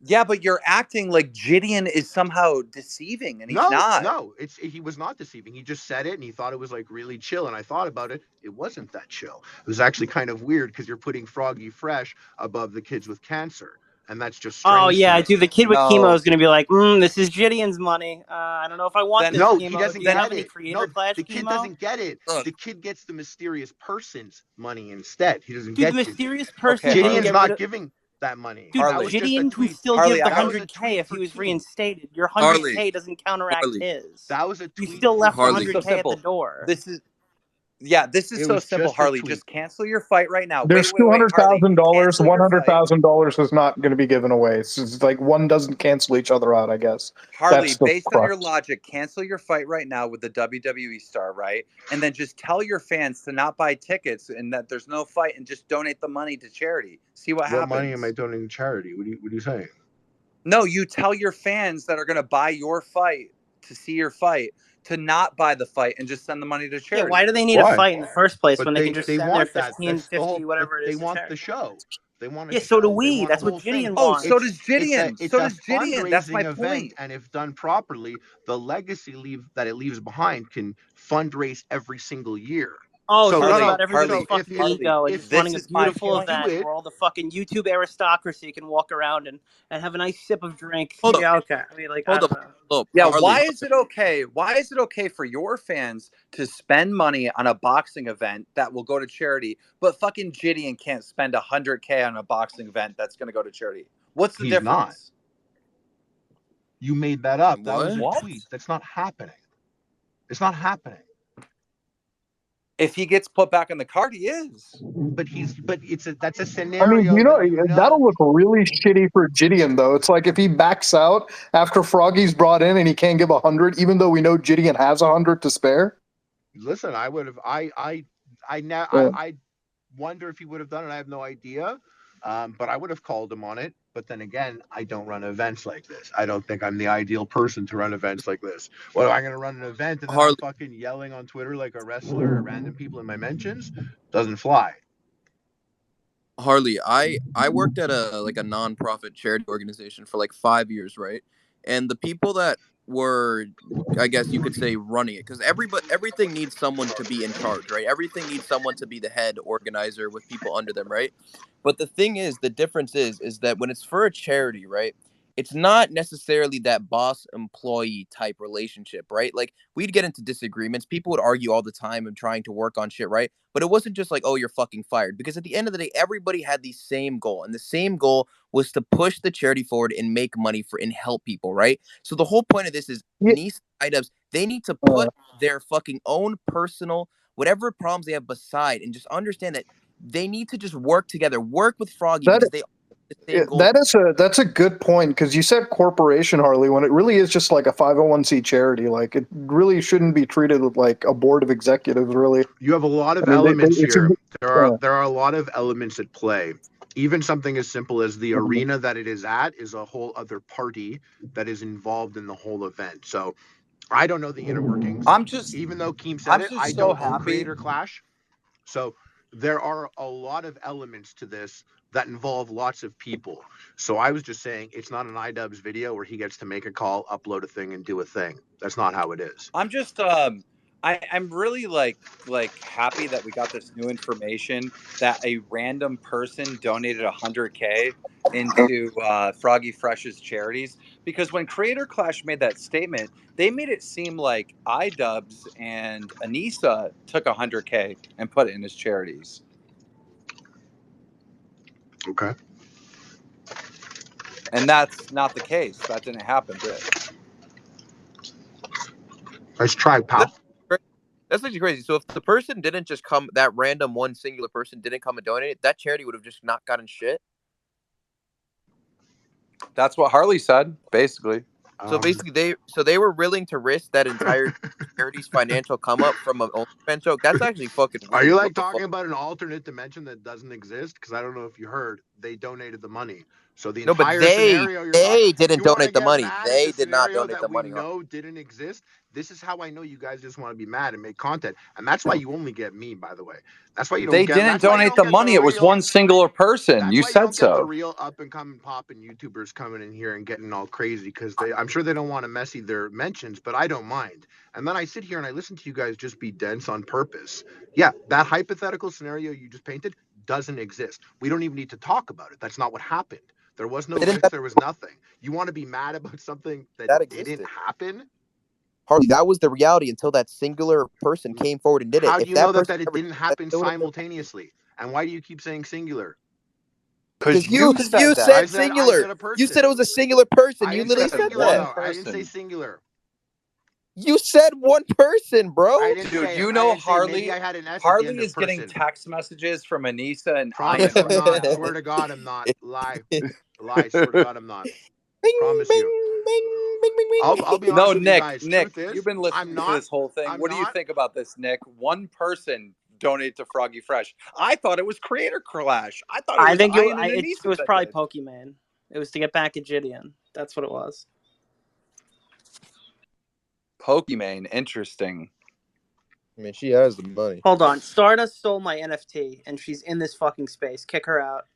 Speaker 3: Yeah, but you're acting like Gideon is somehow deceiving, and he's
Speaker 1: No,
Speaker 3: not.
Speaker 1: no, he was not deceiving. He just said it and he thought it was like really chill. And I thought about it. It wasn't that chill. It was actually kind of weird because you're putting Froggy Fresh above the kids with cancer. And that's just
Speaker 2: Oh
Speaker 1: strange to
Speaker 2: yeah,
Speaker 1: me.
Speaker 2: dude. The kid with chemo
Speaker 3: No.
Speaker 2: is gonna be like, this is Gideon's money. I don't know if I want
Speaker 3: Then
Speaker 2: this
Speaker 1: No, he
Speaker 2: chemo. Do
Speaker 1: doesn't
Speaker 2: you have
Speaker 1: get
Speaker 2: any
Speaker 1: it.
Speaker 2: Creator
Speaker 1: No,
Speaker 2: Clash
Speaker 1: the kid
Speaker 2: chemo?
Speaker 1: doesn't get it.
Speaker 5: Look,
Speaker 1: The kid gets the mysterious person's money instead. He doesn't
Speaker 2: Dude, the
Speaker 1: get Gideon.
Speaker 2: mysterious
Speaker 3: Okay,
Speaker 2: person didn't
Speaker 3: Harley.
Speaker 1: Gideon's
Speaker 2: get rid
Speaker 1: not
Speaker 2: of.
Speaker 1: giving that money.
Speaker 2: Dude,
Speaker 1: That
Speaker 3: Harley.
Speaker 1: was just a
Speaker 2: Gideon can
Speaker 1: tweet.
Speaker 2: still
Speaker 3: Harley,
Speaker 2: give
Speaker 3: I
Speaker 2: the
Speaker 3: got
Speaker 1: That was a
Speaker 2: 100K
Speaker 1: tweet
Speaker 2: if
Speaker 1: for
Speaker 2: he was
Speaker 1: Keem.
Speaker 2: reinstated. Your
Speaker 5: Harley,
Speaker 2: 100K doesn't counteract
Speaker 5: Harley,
Speaker 2: his.
Speaker 1: That was a
Speaker 2: You
Speaker 1: tweet
Speaker 2: still
Speaker 1: for
Speaker 2: left the
Speaker 3: This
Speaker 5: Harley.
Speaker 3: is so
Speaker 2: 100K at the
Speaker 3: simple.
Speaker 2: door.
Speaker 3: This is
Speaker 1: It
Speaker 3: so
Speaker 1: was
Speaker 3: simple,
Speaker 1: just a
Speaker 3: Harley.
Speaker 1: tweet.
Speaker 3: Just cancel your fight right now.
Speaker 4: There's
Speaker 3: Wait, Harley.
Speaker 4: $200,000.
Speaker 3: Cancel your fight.
Speaker 4: $100,000 is not going to be given away. It's just like one doesn't cancel each other out, I guess.
Speaker 3: Harley,
Speaker 4: That's the
Speaker 3: based on your
Speaker 4: crux.
Speaker 3: logic, cancel your fight right now with the WWE star, right? And then just tell your fans to not buy tickets and that there's no fight and just donate the money to charity. See what
Speaker 1: What money am I
Speaker 3: happens.
Speaker 1: donating to charity? What are you saying?
Speaker 3: No, you tell your fans that are going to buy your fight to see your fight to not buy the fight and just send the money to
Speaker 2: Yeah, why
Speaker 3: charity.
Speaker 2: do they need a
Speaker 1: Why?
Speaker 2: fight in the first place
Speaker 1: But
Speaker 2: when they can just
Speaker 1: they
Speaker 2: send their
Speaker 1: want that.
Speaker 2: 15,
Speaker 1: That's the
Speaker 2: 50,
Speaker 1: whole. But
Speaker 2: whatever it
Speaker 1: they
Speaker 2: is to
Speaker 1: want the
Speaker 2: charity?
Speaker 1: show. They want a
Speaker 2: Yeah, so do
Speaker 1: show. They
Speaker 2: we.
Speaker 1: want a
Speaker 2: That's what
Speaker 1: whole thing.
Speaker 2: Gideon
Speaker 3: Oh, so
Speaker 2: wants.
Speaker 3: does Gideon.
Speaker 1: It's
Speaker 3: So
Speaker 1: a
Speaker 3: does Gideon. That's my
Speaker 1: fundraising event,
Speaker 3: point.
Speaker 1: and if done properly, the legacy that it leaves behind can fundraise every single year.
Speaker 2: Oh,
Speaker 1: So
Speaker 2: so it's
Speaker 1: no,
Speaker 3: Harley,
Speaker 2: about
Speaker 1: no.
Speaker 2: everybody's
Speaker 1: So
Speaker 3: Harley,
Speaker 2: fucking
Speaker 3: Harley,
Speaker 2: ego and
Speaker 1: if
Speaker 2: just wanting
Speaker 3: this
Speaker 2: a
Speaker 3: is my
Speaker 1: if you
Speaker 2: beautiful
Speaker 3: point.
Speaker 1: do
Speaker 2: event
Speaker 1: it,
Speaker 2: where all the fucking YouTube aristocracy can walk around and have a nice sip of drink.
Speaker 5: Hold up,
Speaker 2: Yeah, okay. I mean, like, I
Speaker 5: hold
Speaker 2: don't
Speaker 5: up,
Speaker 2: know.
Speaker 5: hold up.
Speaker 3: Yeah,
Speaker 5: Harley,
Speaker 3: why is it okay? Why is it okay for your fans to spend money on a boxing event that will go to charity, but fucking Gideon can't spend 100K on a boxing event that's going to go to charity? What's the
Speaker 1: he's not.
Speaker 3: difference?
Speaker 1: You made that up. That was
Speaker 5: what?
Speaker 1: a
Speaker 3: What?
Speaker 1: tweet. That's not happening. It's not happening.
Speaker 3: If he gets put back on the card, he is.
Speaker 1: But that's a
Speaker 4: I mean,
Speaker 1: scenario that you
Speaker 4: that'll
Speaker 1: know.
Speaker 4: look really shitty for Gideon, though. It's like if he backs out after Froggy's brought in and he can't give 100, even though we know Gideon has 100 to spare.
Speaker 1: Listen, I would have.
Speaker 4: Yeah.
Speaker 1: I wonder if he would have done it. I have no idea. But I would have called him on it. But then again, I don't run events like this. I don't think I'm the ideal person to run events like this. Well, I'm going to run an event and then I'm
Speaker 5: Harley,
Speaker 1: fucking yelling on Twitter like a wrestler or random people in my mentions. Doesn't fly.
Speaker 5: Harley, I worked at a nonprofit charity organization for like 5 years, right? And the people that were, I guess you could say, running it, because everything needs someone to be in charge, right? Everything needs someone to be the head organizer with people under them, right? But the thing is, the difference is that when it's for a charity, right? It's not necessarily that boss employee type relationship, right? Like we'd get into disagreements. People would argue all the time and trying to work on shit, right? But it wasn't just like, oh, you're fucking fired. Because at the end of the day, everybody had the same goal. And the same goal was to push the charity forward and make money for and help people, right? So the whole point of this is
Speaker 4: Yeah.
Speaker 5: niece items, they need to put their fucking own personal, whatever problems they have beside, and just understand that they need to just work together, work with Froggy
Speaker 4: That
Speaker 5: because they all have the same goal.
Speaker 4: that's a good point because you said corporation, Harley, when it really is just like a 501c charity. Like it really shouldn't be treated with like a board of executives. Really,
Speaker 1: You have a lot of
Speaker 4: I mean,
Speaker 1: elements
Speaker 4: it's a,
Speaker 1: here.
Speaker 4: yeah.
Speaker 1: There are a lot of elements at play. Even something as simple as the
Speaker 4: Mhm.
Speaker 1: arena that it is at is a whole other party that is involved in the whole event. So I don't know the inner workings.
Speaker 3: I'm just
Speaker 1: Even though Keem said it, I
Speaker 3: so
Speaker 1: don't own
Speaker 3: happy.
Speaker 1: Creator Clash. So there are a lot of elements to this that involve lots of people. So I was just saying it's not an iDubbbz video where he gets to make a call, upload a thing, and do a thing. That's not how it is.
Speaker 3: I'm just I'm really like happy that we got this new information that a random person donated 100K into Froggy Fresh's charities, because when Creator Clash made that statement, they made it seem like iDubbbz and Anissa took 100K and put it in his charities.
Speaker 1: Okay.
Speaker 3: And that's not the case. That didn't happen, did it?
Speaker 1: Nice try, pal.
Speaker 5: That's actually crazy. So if the person didn't just come, that random one singular person didn't come and donate it, that charity would have just not gotten shit.
Speaker 3: That's what Harley said, basically.
Speaker 5: So basically, they were willing to risk that entire charity's financial come up from an OnlyFans joke, that's actually fucking weird.
Speaker 1: Are you
Speaker 5: What
Speaker 1: like
Speaker 5: the
Speaker 1: talking
Speaker 5: fuck?
Speaker 1: about an alternate dimension that doesn't exist? Because I don't know if you heard, they donated the money. So the
Speaker 5: No, but
Speaker 1: entire
Speaker 5: they
Speaker 1: scenario you're talking,
Speaker 5: didn't
Speaker 1: you want to
Speaker 5: donate the
Speaker 1: get
Speaker 5: money.
Speaker 1: mad at
Speaker 5: They
Speaker 1: the
Speaker 5: did not
Speaker 1: scenario
Speaker 5: donate
Speaker 1: that
Speaker 5: the
Speaker 1: we
Speaker 5: money.
Speaker 1: know didn't exist. This is how I know you guys just want to be mad and make content, and that's why you only get me. By the way, that's why you don't
Speaker 3: They
Speaker 1: get.
Speaker 3: didn't
Speaker 1: That's why you
Speaker 3: donate
Speaker 1: don't
Speaker 3: the
Speaker 1: get the
Speaker 3: money. It was
Speaker 1: real.
Speaker 3: one singular person.
Speaker 1: That's
Speaker 3: You
Speaker 1: why you
Speaker 3: said
Speaker 1: don't get the
Speaker 3: so.
Speaker 1: real up and coming popping YouTubers coming in here and getting all crazy because I'm sure they don't want to messy their mentions, but I don't mind. And then I sit here and I listen to you guys just be dense on purpose. Yeah, that hypothetical scenario you just painted doesn't exist. We don't even need to talk about it. That's not what happened. There was no
Speaker 5: They didn't.
Speaker 1: risk. There was nothing. You want to be mad about something that
Speaker 5: That
Speaker 1: didn't
Speaker 5: existed.
Speaker 1: happen?
Speaker 5: Harley, that was the reality until that singular person came forward and did it.
Speaker 1: How do
Speaker 5: If
Speaker 1: you know
Speaker 5: that
Speaker 1: that,
Speaker 5: person
Speaker 1: it
Speaker 5: never
Speaker 1: didn't
Speaker 5: did that,
Speaker 1: happen
Speaker 5: it would have been
Speaker 1: simultaneously? And why do you keep saying singular?
Speaker 5: because
Speaker 3: You
Speaker 5: you
Speaker 3: said that.
Speaker 5: said
Speaker 1: I
Speaker 5: singular.
Speaker 1: said a
Speaker 5: You
Speaker 1: person.
Speaker 5: said it was a singular person.
Speaker 1: I
Speaker 5: You
Speaker 1: didn't say
Speaker 5: literally
Speaker 3: said
Speaker 5: said
Speaker 1: singular
Speaker 3: one
Speaker 5: that.
Speaker 1: though. I didn't say
Speaker 3: person.
Speaker 1: singular.
Speaker 5: You said one person, bro.
Speaker 1: I didn't
Speaker 3: Dude,
Speaker 1: say.
Speaker 3: you
Speaker 1: I
Speaker 3: know
Speaker 1: didn't say. Maybe
Speaker 3: Harley.
Speaker 1: I had an S at the
Speaker 3: Harley
Speaker 1: end of
Speaker 3: is getting
Speaker 1: person.
Speaker 3: text messages from Anissa and
Speaker 1: Promise
Speaker 3: Ian
Speaker 1: I'm
Speaker 3: right
Speaker 1: not.
Speaker 3: now.
Speaker 1: Swear to God I'm not. Lie. Swear to God I'm not.
Speaker 5: Bing,
Speaker 1: Promise
Speaker 5: bing,
Speaker 1: you.
Speaker 5: bing, bing, bing,
Speaker 1: I'll be
Speaker 5: bing.
Speaker 3: No,
Speaker 1: honest with you
Speaker 3: Nick,
Speaker 1: guys.
Speaker 3: Nick,
Speaker 1: Truth is,
Speaker 3: you've been
Speaker 1: I'm
Speaker 3: listening to
Speaker 1: not.
Speaker 3: this whole thing.
Speaker 1: I'm
Speaker 3: What do you
Speaker 1: not.
Speaker 3: think about this, Nick? One person donated to Froggy Fresh. I thought it was Creator Clash. I thought it
Speaker 2: I
Speaker 3: was
Speaker 2: think
Speaker 3: Ian and
Speaker 2: it
Speaker 3: Anissa
Speaker 2: was
Speaker 3: that
Speaker 2: probably
Speaker 3: did.
Speaker 2: Pokemon. It was to get back at Gideon. That's what it was.
Speaker 3: Pokemon, interesting.
Speaker 5: I mean, she has the money.
Speaker 2: Hold on. Stardust stole my NFT, and she's in this fucking space. Kick her out.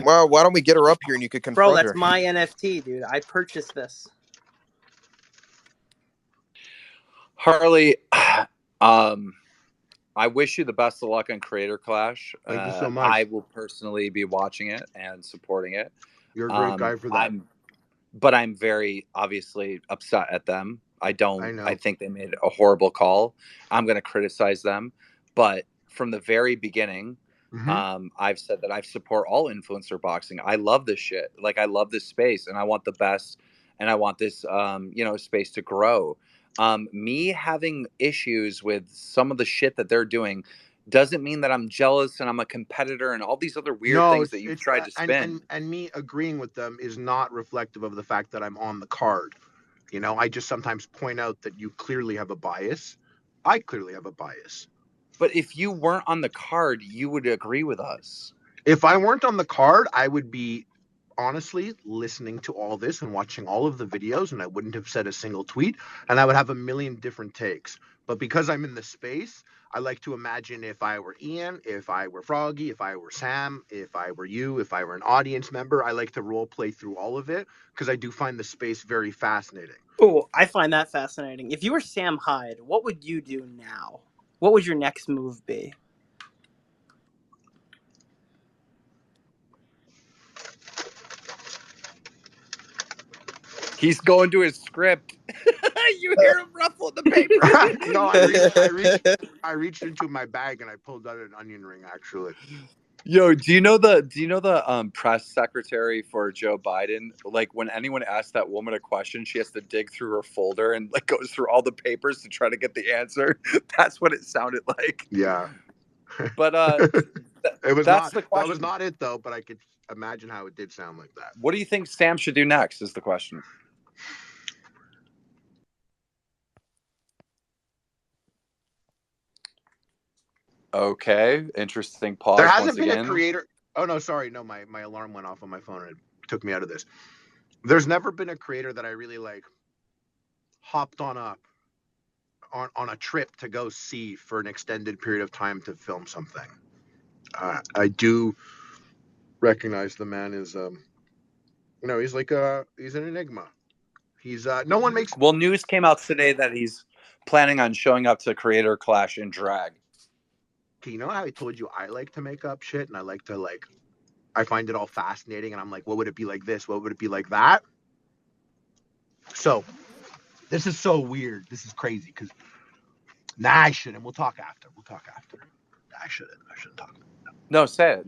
Speaker 5: Well, why don't we get her up here and you could
Speaker 2: Bro,
Speaker 5: confront
Speaker 2: that's
Speaker 5: her?
Speaker 2: my NFT, dude. I purchased this.
Speaker 3: Harley, I wish you the best of luck on Creator Clash.
Speaker 1: Thank you so much.
Speaker 3: I will personally be watching it and supporting it.
Speaker 1: You're a great guy for that.
Speaker 3: But I'm very obviously upset at them. I
Speaker 1: know.
Speaker 3: think they made a horrible call. I'm going to criticize them. But from the very beginning, I've said that I support all influencer boxing. I love this shit. Like, I love this space and I want the best and I want this, space to grow. Me having issues with some of the shit that they're doing doesn't mean that I'm jealous and I'm a competitor and all these other weird things that you've tried to spin.
Speaker 1: And me agreeing with them is not reflective of the fact that I'm on the card. You know, I just sometimes point out that you clearly have a bias. I clearly have a bias.
Speaker 3: But if you weren't on the card, you would agree with us.
Speaker 1: If I weren't on the card, I would be honestly listening to all this and watching all of the videos, and I wouldn't have said a single tweet, and I would have a million different takes. But because I'm in the space, I like to imagine if I were Ian, if I were Froggy, if I were Sam, if I were you, if I were an audience member, I like to role play through all of it because I do find the space very fascinating.
Speaker 2: Oh, I find that fascinating. If you were Sam Hyde, what would you do now? What would your next move be?
Speaker 3: He's going to his script. You hear him ruffle the paper.
Speaker 1: No, I reached into my bag and I pulled out an onion ring. Actually,
Speaker 3: Yo, do you know the press secretary for Joe Biden? Like, when anyone asks that woman a question, she has to dig through her folder and like goes through all the papers to try to get the answer. That's what it sounded like.
Speaker 1: yeah.
Speaker 3: But
Speaker 1: It was
Speaker 3: that's
Speaker 1: not.
Speaker 3: the
Speaker 1: That
Speaker 3: question.
Speaker 1: was not it though. But I could imagine how it did sound like that.
Speaker 3: What do you think Sam should do next? Is the question. Okay, interesting pause.
Speaker 1: There hasn't
Speaker 3: once
Speaker 1: been
Speaker 3: again.
Speaker 1: a creator. Oh no, sorry, no, my alarm went off on my phone and it took me out of this. There's never been a creator that I really like hopped on a trip to go see for an extended period of time to film something. I do recognize the man is he's like he's an enigma. He's no one makes.
Speaker 3: Well, news came out today that he's planning on showing up to Creator Clash in drag.
Speaker 1: You know how I told you I like to make up shit and I like to I find it all fascinating and I'm like, what would it be like this? What would it be like that? So this is so weird. This is crazy because I shouldn't. We'll talk after. I shouldn't talk.
Speaker 3: No, say it.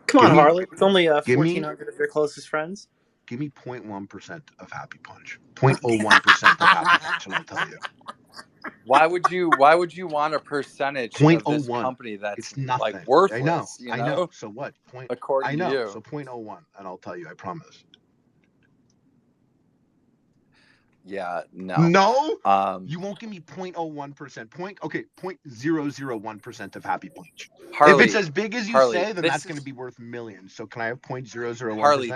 Speaker 2: Come on, Harley. It's only
Speaker 1: give me-
Speaker 2: 1,400 of your closest friends.
Speaker 1: Give me 0.1% of Happy Punch. 0.01% of Happy Punch, and I'll tell you.
Speaker 3: Why would you want a percentage of this
Speaker 1: 0.01.
Speaker 3: company that's
Speaker 1: It's nothing.
Speaker 3: like worthless?
Speaker 1: I know. So what?
Speaker 3: According to you.
Speaker 1: So 0.01, and I'll tell you. I promise.
Speaker 3: Yeah, no.
Speaker 1: No, you won't give me 0.01%. Okay, 0.001% of happy bleach.
Speaker 3: Harley,
Speaker 1: if it's as big as you
Speaker 3: Harley,
Speaker 1: say, then
Speaker 3: this
Speaker 1: that's going to
Speaker 3: is
Speaker 1: be worth millions. So can I have 0.001%?
Speaker 3: Harley.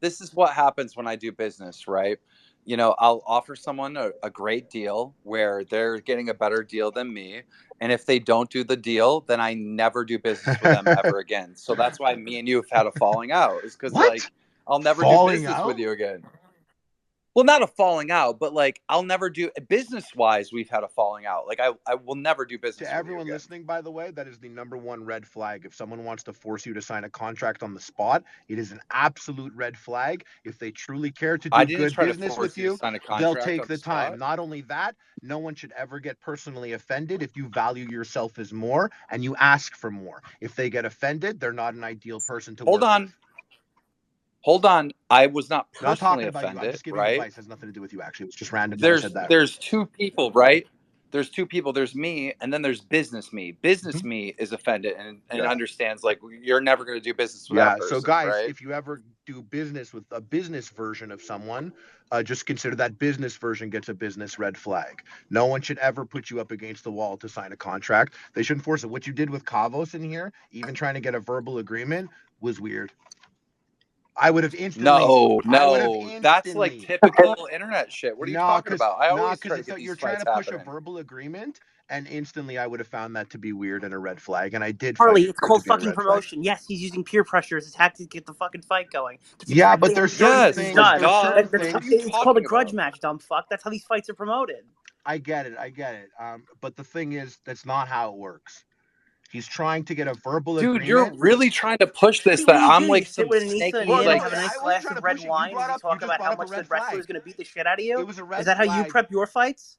Speaker 3: This is what happens when I do business, right? You know, I'll offer someone a great deal where they're getting a better deal than me, and if they don't do the deal, then I never do business with them ever again. So that's why me and you have had a falling out. Is because
Speaker 1: What?
Speaker 3: like I'll never do
Speaker 1: Falling
Speaker 3: business
Speaker 1: out?
Speaker 3: with you again. Well, not a falling out, but like I'll never do business wise. We've had a falling out. Like I will never do business
Speaker 1: To
Speaker 3: with you
Speaker 1: everyone
Speaker 3: again.
Speaker 1: listening, by the way, that is the number one red flag. If someone wants to force you to sign a contract on the spot, it is an absolute red flag. If they truly care to
Speaker 3: I
Speaker 1: do
Speaker 3: didn't
Speaker 1: good
Speaker 3: try to
Speaker 1: business
Speaker 3: force
Speaker 1: with
Speaker 3: you to
Speaker 1: you,
Speaker 3: sign a
Speaker 1: they'll
Speaker 3: contract
Speaker 1: take
Speaker 3: on
Speaker 1: the
Speaker 3: the
Speaker 1: time.
Speaker 3: spot.
Speaker 1: Not only that, no one should ever get personally offended if you value yourself as more and you ask for more. If they get offended, they're not an ideal person to
Speaker 3: Hold
Speaker 1: work
Speaker 3: on.
Speaker 1: with.
Speaker 3: Hold on. I was not
Speaker 1: Not
Speaker 3: personally
Speaker 1: talking about you. I'm
Speaker 3: offended,
Speaker 1: just giving
Speaker 3: right?
Speaker 1: advice. It has nothing to do with you, actually. It was just random that I said that.
Speaker 3: There's two people, right? There's two people. There's me, and then there's business me. Business me is offended and
Speaker 1: Yeah.
Speaker 3: understands like you're never going to do business with
Speaker 1: Yeah.
Speaker 3: that person.
Speaker 1: So, guys,
Speaker 3: right?
Speaker 1: if you ever do business with a business version of someone, just consider that business version gets a business red flag. No one should ever put you up against the wall to sign a contract. They shouldn't force it. What you did with Kavos in here, even trying to get a verbal agreement, was weird. I would have instantly.
Speaker 3: That's like typical internet shit. What are you talking about? I always try to
Speaker 1: Because
Speaker 3: get these
Speaker 1: you're trying
Speaker 3: fights
Speaker 1: to push a
Speaker 3: happening.
Speaker 1: verbal agreement, and instantly I would have found that to be weird and a red flag, and I did find
Speaker 2: Harley,
Speaker 1: it
Speaker 2: it's
Speaker 1: to
Speaker 2: called
Speaker 1: be a
Speaker 2: fucking
Speaker 1: red flag.
Speaker 2: promotion. Yes, he's using peer pressure as a tactic to get the fucking fight going. That's
Speaker 1: Yeah,
Speaker 2: exactly
Speaker 1: but there's
Speaker 2: what
Speaker 1: certain
Speaker 3: Yes,
Speaker 1: things.
Speaker 3: but
Speaker 1: There's certain
Speaker 3: what are
Speaker 1: things.
Speaker 3: you
Speaker 2: it's called a
Speaker 3: talking
Speaker 2: grudge
Speaker 3: about?
Speaker 2: match, dumb fuck. That's how these fights are promoted.
Speaker 1: I get it. But the thing is, that's not how it works. He's trying to get a verbal
Speaker 3: Dude, you're
Speaker 1: agreement.
Speaker 3: really trying to push this
Speaker 2: What
Speaker 3: that
Speaker 2: do you
Speaker 3: I'm
Speaker 2: do?
Speaker 3: like
Speaker 2: You sit
Speaker 3: some
Speaker 2: with Anissa and
Speaker 3: snaky
Speaker 2: Ian
Speaker 1: Well,
Speaker 2: and
Speaker 1: no,
Speaker 3: like.
Speaker 2: have a
Speaker 1: I
Speaker 2: nice
Speaker 1: wasn't
Speaker 2: glass
Speaker 1: trying to
Speaker 2: of red
Speaker 1: push it. You
Speaker 2: wine as you talk
Speaker 1: just
Speaker 2: about
Speaker 1: brought
Speaker 2: how
Speaker 1: up a
Speaker 2: much the
Speaker 1: red
Speaker 2: wrestler
Speaker 1: flag.
Speaker 2: is going to beat the shit out of you?
Speaker 1: It was a red
Speaker 2: Is that how you
Speaker 1: flag.
Speaker 2: prep your fights?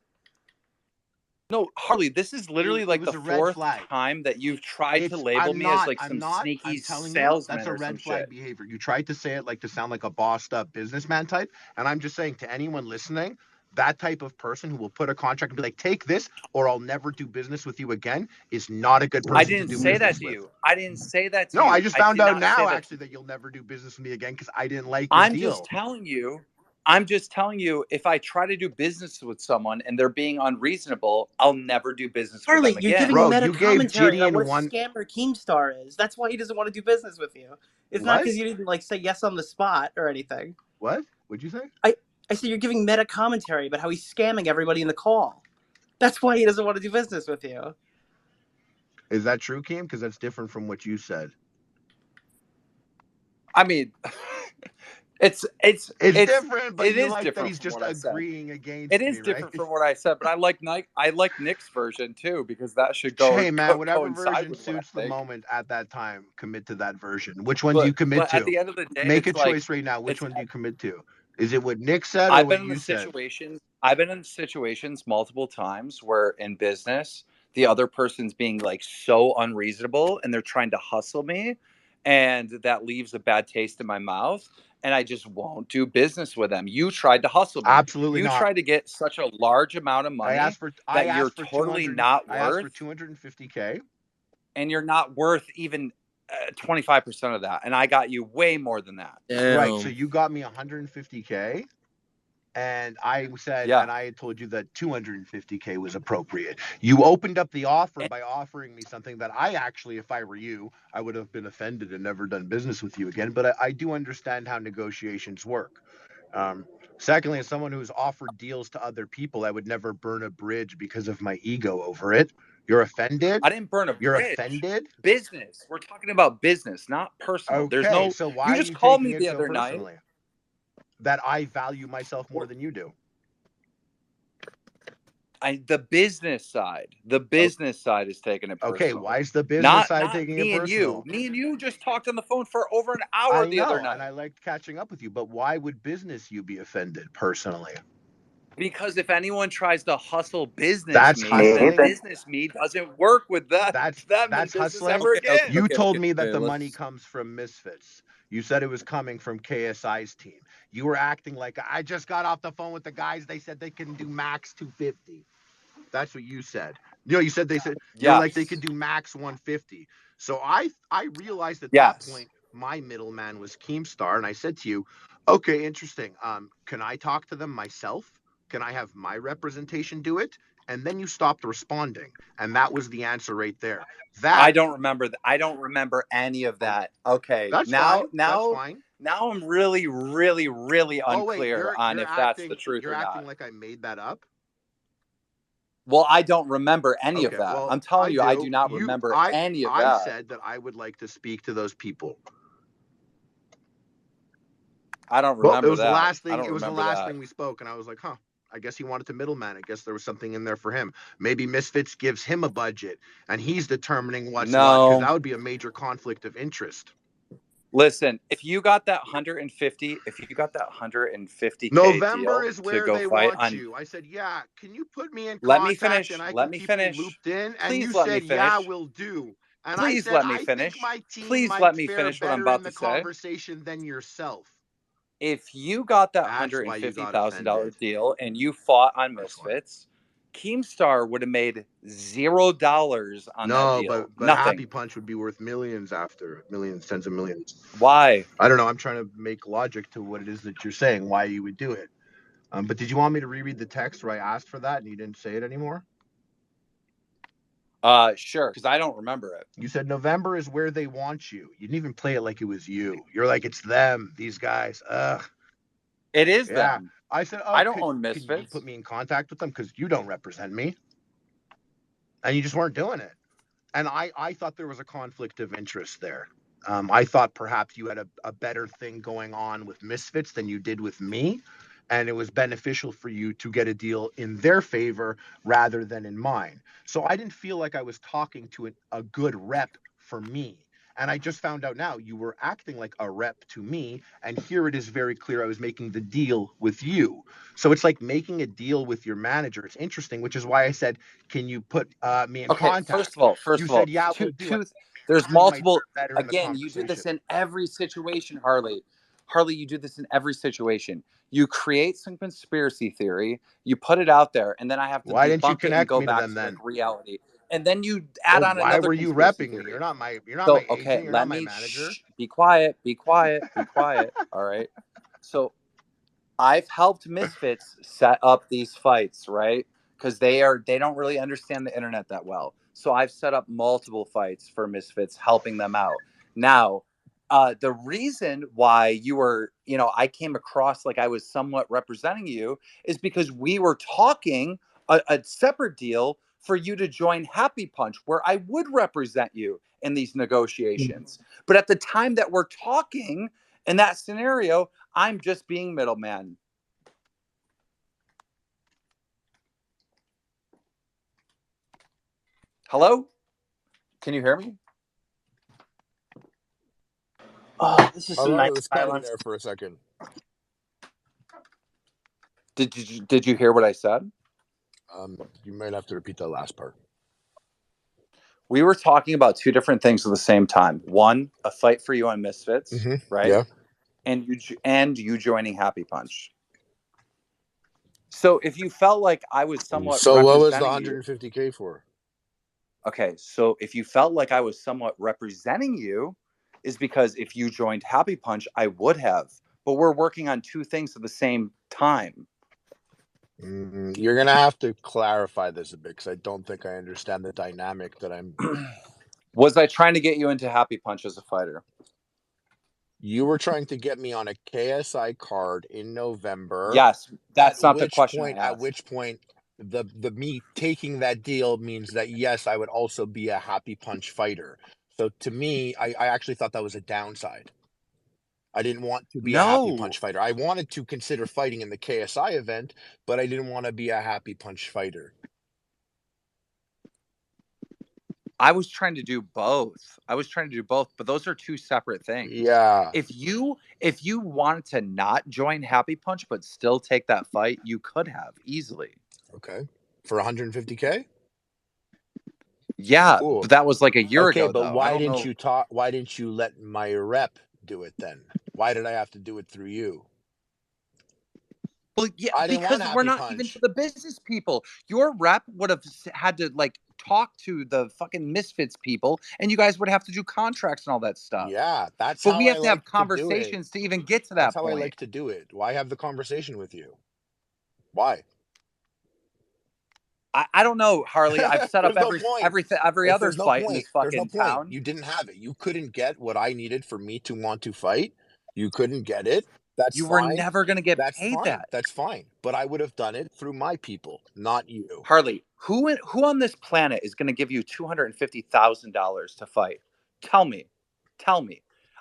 Speaker 3: No, Harley, this is literally like
Speaker 1: was
Speaker 3: the
Speaker 1: a red
Speaker 3: fourth
Speaker 1: flag.
Speaker 3: time that you've tried to label me as like some sneaky
Speaker 1: I'm telling you,
Speaker 3: salesman
Speaker 1: that's a
Speaker 3: or some
Speaker 1: red flag
Speaker 3: shit.
Speaker 1: behavior. You tried to say it like to sound like a bossed up businessman type. And I'm just saying to anyone listening, that type of person who will put a contract and be like, take this or I'll never do business with you again is not a good
Speaker 3: I
Speaker 1: person to
Speaker 3: didn't
Speaker 1: do
Speaker 3: say that
Speaker 1: business
Speaker 3: to
Speaker 1: with.
Speaker 3: you. I didn't say that to
Speaker 1: No, I
Speaker 3: you.
Speaker 1: just
Speaker 3: I
Speaker 1: found
Speaker 3: did
Speaker 1: out
Speaker 3: not say
Speaker 1: now
Speaker 3: that.
Speaker 1: actually that you'll never do business with me again because I didn't like your
Speaker 3: I'm
Speaker 1: deal.
Speaker 3: just telling you. I'm just telling you, if I try to do business with someone and they're being unreasonable, I'll never do business with
Speaker 2: Harley,
Speaker 3: them
Speaker 2: you're
Speaker 3: again.
Speaker 2: giving
Speaker 1: Bro,
Speaker 2: meta
Speaker 1: you gave
Speaker 2: commentary about
Speaker 1: Gideon
Speaker 2: what a
Speaker 1: one.
Speaker 2: scammer KeemStar is. That's why he doesn't want to do business with you. It's not
Speaker 1: What?
Speaker 2: because you didn't like say yes on the spot or anything.
Speaker 1: What? What'd you say?
Speaker 2: I said you're giving meta commentary about how he's scamming everybody in the call. That's why he doesn't want to do business with you.
Speaker 1: Is that true, Keem? Because that's different from what you said.
Speaker 3: I mean, it's
Speaker 1: different, but
Speaker 3: it
Speaker 1: you
Speaker 3: is
Speaker 1: like that
Speaker 3: different
Speaker 1: he's
Speaker 3: from
Speaker 1: just
Speaker 3: what I said.
Speaker 1: agreeing against
Speaker 3: It is
Speaker 1: me,
Speaker 3: different
Speaker 1: right?
Speaker 3: from what I said, but I like Nick's version too because that should go
Speaker 1: Hey man, whatever
Speaker 3: coincide
Speaker 1: version
Speaker 3: with what I
Speaker 1: suits the
Speaker 3: think.
Speaker 1: moment at that time, commit to that version. Which one do you commit
Speaker 3: But at
Speaker 1: to?
Speaker 3: the end of the day,
Speaker 1: Make a
Speaker 3: it's like
Speaker 1: choice right now. Which
Speaker 3: it's.
Speaker 1: one do you commit to? Is it what Nick said or
Speaker 3: I've been
Speaker 1: what
Speaker 3: in the
Speaker 1: you said?
Speaker 3: situations. I've been in situations multiple times where in business the other person's being like so unreasonable and they're trying to hustle me, and that leaves a bad taste in my mouth. And I just won't do business with them. You tried to hustle me.
Speaker 1: Absolutely
Speaker 3: You
Speaker 1: not.
Speaker 3: tried to get such a large amount of money that you're totally not
Speaker 1: I asked for
Speaker 3: worth,
Speaker 1: 250K.
Speaker 3: and you're not worth even 25% of that. And I got you way more than that.
Speaker 1: Right. So you got me 150K. And I said,
Speaker 3: Yeah.
Speaker 1: and I had told you that 250K was appropriate. You opened up the offer by offering me something that I actually, if I were you, I would have been offended and never done business with you again. But I do understand how negotiations work. Secondly, as someone who's offered deals to other people, I would never burn a bridge because of my ego over it. You're offended?
Speaker 3: I didn't burn a bridge.
Speaker 1: You're offended?
Speaker 3: Business. We're talking about business, not personal. There's
Speaker 1: Okay,
Speaker 3: no.
Speaker 1: so why
Speaker 3: You
Speaker 1: are
Speaker 3: just
Speaker 1: you
Speaker 3: called
Speaker 1: taking
Speaker 3: me
Speaker 1: it
Speaker 3: the
Speaker 1: so
Speaker 3: other night.
Speaker 1: personally? That I value myself more than you do.
Speaker 3: The business side. The business side is taking it personal.
Speaker 1: Okay, why is the business side taking it
Speaker 3: me
Speaker 1: personal?
Speaker 3: and you. Me and you just talked on the phone for over an hour
Speaker 1: I
Speaker 3: the
Speaker 1: know,
Speaker 3: other night.
Speaker 1: and I liked catching up with you. But why would business you be offended personally?
Speaker 3: Because if anyone tries to hustle business
Speaker 1: That's
Speaker 3: me,
Speaker 1: hustling.
Speaker 3: then business me doesn't work with them
Speaker 1: That's
Speaker 3: in business
Speaker 1: hustling.
Speaker 3: ever again.
Speaker 1: You told me that the money comes from Misfits. You said it was coming from KSI's team. You were acting like I just got off the phone with the guys. They said they can do max 250. That's what you said. You know, you said you're like they could do max 150. So I realized at that point my middleman was KeemStar, and I said to you, Okay, interesting. Can I talk to them myself? Can I have my representation do it? And then you stopped responding, and that was the answer right there.
Speaker 3: I
Speaker 1: That
Speaker 3: don't remember. I don't remember any of that. Okay,
Speaker 1: that's
Speaker 3: now
Speaker 1: fine. That's
Speaker 3: now
Speaker 1: fine.
Speaker 3: now I'm really, really, really
Speaker 1: Oh wait,
Speaker 3: unclear on if that's the truth
Speaker 1: you're
Speaker 3: or not.
Speaker 1: acting like I made that up.
Speaker 3: Well, I don't remember any of
Speaker 1: Okay,
Speaker 3: that.
Speaker 1: well
Speaker 3: I'm telling
Speaker 1: I
Speaker 3: you, I do
Speaker 1: do.
Speaker 3: not remember any of
Speaker 1: I
Speaker 3: that.
Speaker 1: said that I would like to speak to those people.
Speaker 3: I don't
Speaker 1: Well, it
Speaker 3: remember
Speaker 1: was the
Speaker 3: that.
Speaker 1: last
Speaker 3: I
Speaker 1: thing.
Speaker 3: don't
Speaker 1: It was the
Speaker 3: remember
Speaker 1: last
Speaker 3: that.
Speaker 1: thing we spoke, and I was like, huh. I guess he wanted to middleman. I guess there was something in there for him. Maybe Misfits gives him a budget, and he's determining what's what, because
Speaker 3: No.
Speaker 1: that would be a major conflict of interest.
Speaker 3: Listen, if you got that 150K
Speaker 1: November
Speaker 3: deal
Speaker 1: is
Speaker 3: to
Speaker 1: where
Speaker 3: go
Speaker 1: they
Speaker 3: fight
Speaker 1: want
Speaker 3: on,
Speaker 1: you. I said, yeah. Can you put me in
Speaker 3: let me
Speaker 1: contact, and
Speaker 3: finish.
Speaker 1: I can
Speaker 3: Let me
Speaker 1: keep you
Speaker 3: finish.
Speaker 1: looped in? And you
Speaker 3: Please let me
Speaker 1: said, yeah,
Speaker 3: finish.
Speaker 1: we'll do. And I
Speaker 3: Please
Speaker 1: said,
Speaker 3: let me
Speaker 1: I think
Speaker 3: finish.
Speaker 1: my team
Speaker 3: Please
Speaker 1: might
Speaker 3: let me
Speaker 1: fare
Speaker 3: finish what I'm
Speaker 1: better in
Speaker 3: about
Speaker 1: the
Speaker 3: to say.
Speaker 1: conversation than yourself.
Speaker 3: If you got that
Speaker 1: That's
Speaker 3: hundred
Speaker 1: why
Speaker 3: and
Speaker 1: you
Speaker 3: fifty
Speaker 1: got
Speaker 3: thousand dollar
Speaker 1: offended.
Speaker 3: deal and you fought on
Speaker 1: That's why.
Speaker 3: Misfits, Keemstar would have made $0 on that
Speaker 1: No,
Speaker 3: deal.
Speaker 1: but Happy
Speaker 3: Nothing.
Speaker 1: Punch would be worth millions after millions, tens of millions.
Speaker 3: Why?
Speaker 1: I don't know. I'm trying to make logic to what it is that you're saying, why you would do it. But did you want me to reread the text where I asked for that and you didn't say it anymore?
Speaker 3: Sure, because I don't remember it.
Speaker 1: You said November is where they want you. You didn't even play it like it was you. You're like, it's them, these guys. Ugh.
Speaker 3: It is
Speaker 1: Yeah.
Speaker 3: them.
Speaker 1: I said,
Speaker 3: I
Speaker 1: oh,
Speaker 3: don't own
Speaker 1: can you
Speaker 3: Misfits.
Speaker 1: put me in contact with them? Because you don't represent me. And you just weren't doing it. And I thought there was a conflict of interest there. I thought perhaps you had a better thing going on with Misfits than you did with me. And it was beneficial for you to get a deal in their favor rather than in mine. So I didn't feel like I was talking to a good rep for me. And I just found out now you were acting like a rep to me. And here it is very clear I was making the deal with you. So it's like making a deal with your manager. It's interesting, which is why I said, can you put me in
Speaker 3: Okay,
Speaker 1: contact?
Speaker 3: first
Speaker 1: You
Speaker 3: of all,
Speaker 1: said, yeah, we'll do it.
Speaker 3: there's
Speaker 1: Team might
Speaker 3: multiple.
Speaker 1: fare better in the
Speaker 3: Again, you do
Speaker 1: conversation.
Speaker 3: this in every situation, Harley. Harley, you do this in every situation. You create some conspiracy theory, you put it out there, and then I have to
Speaker 1: Why didn't you
Speaker 3: debunk it and
Speaker 1: connect
Speaker 3: go
Speaker 1: me to
Speaker 3: back
Speaker 1: them
Speaker 3: to like
Speaker 1: then?
Speaker 3: reality. And then you add
Speaker 1: Well,
Speaker 3: on
Speaker 1: why
Speaker 3: another
Speaker 1: were you
Speaker 3: conspiracy
Speaker 1: repping me?
Speaker 3: theory.
Speaker 1: You're not my
Speaker 3: So, okay,
Speaker 1: agent. You're not
Speaker 3: let
Speaker 1: my
Speaker 3: me
Speaker 1: manager.
Speaker 3: be quiet, be quiet, be quiet. All right. So, I've helped Misfits set up these fights, right? Because they don't really understand the internet that well. So I've set up multiple fights for Misfits, helping them out. Now, the reason why I came across like I was somewhat representing you is because we were talking a separate deal for you to join Happy Punch, where I would represent you in these negotiations. But at the time that we're talking in that scenario, I'm just being middleman. Hello? Can you hear me?
Speaker 2: Oh, this is some
Speaker 1: Hello,
Speaker 2: nice
Speaker 1: it was cutting
Speaker 2: silence.
Speaker 1: there for a second.
Speaker 3: Did you hear what I said?
Speaker 1: You might have to repeat that last part.
Speaker 3: We were talking about two different things at the same time. One, a fight for you on Misfits, right?
Speaker 1: Yeah.
Speaker 3: And you joining Happy Punch. So if you felt like I was somewhat
Speaker 1: So what was the
Speaker 3: representing you,
Speaker 1: 150K for?
Speaker 3: okay, so if you felt like I was somewhat representing you, is because if you joined Happy Punch, I would have. But we're working on two things at the same time.
Speaker 1: You're gonna have to clarify this a bit because I don't think I understand the dynamic that I'm.
Speaker 3: Was I trying to get you into Happy Punch as a fighter?
Speaker 1: You were trying to get me on a KSI card in November.
Speaker 3: Yes, that's not the question I asked.
Speaker 1: At which point, the me taking that deal means that yes, I would also be a Happy Punch fighter. So to me, I actually thought that was a downside. I didn't want to be a Happy
Speaker 3: No,
Speaker 1: Punch fighter. I wanted to consider fighting in the KSI event, but I didn't want to be a Happy Punch fighter.
Speaker 3: I was trying to do both. But those are two separate things.
Speaker 1: Yeah.
Speaker 3: If you wanted to not join Happy Punch but still take that fight, you could have easily.
Speaker 1: Okay. For 150K?
Speaker 3: Yeah,
Speaker 1: Cool.
Speaker 3: but that was like a year ago.
Speaker 1: Okay, but
Speaker 3: though.
Speaker 1: why didn't you talk? Why didn't you let my rep do it then? Why did I have to do it through you?
Speaker 3: Well, yeah,
Speaker 1: I didn't want
Speaker 3: because we're
Speaker 1: Happy
Speaker 3: not even
Speaker 1: Punch.
Speaker 3: to the business people. Your rep would have had to like talk to the fucking Misfits people, and you guys would have to do contracts and all that stuff.
Speaker 1: Yeah, that's
Speaker 3: But
Speaker 1: how
Speaker 3: we
Speaker 1: I
Speaker 3: have to have
Speaker 1: like to do it.
Speaker 3: conversations to even get to
Speaker 1: That's
Speaker 3: that
Speaker 1: how I
Speaker 3: point.
Speaker 1: like to do it. Why have the conversation with you? Why?
Speaker 3: I don't know, Harley. I've set up
Speaker 1: There's no point.
Speaker 3: every
Speaker 1: If
Speaker 3: other
Speaker 1: there's no
Speaker 3: fight in
Speaker 1: point,
Speaker 3: this
Speaker 1: there's no
Speaker 3: fucking
Speaker 1: point.
Speaker 3: town.
Speaker 1: You didn't have it. You couldn't get what I needed for me to want to fight. You couldn't get it. That's
Speaker 3: You were
Speaker 1: fine.
Speaker 3: never going to get
Speaker 1: That's
Speaker 3: paid
Speaker 1: fine.
Speaker 3: that.
Speaker 1: That's fine. But I would have done it through my people, not you.
Speaker 3: Harley, who on this planet is going to give you $250,000 to fight? Tell me. Tell me.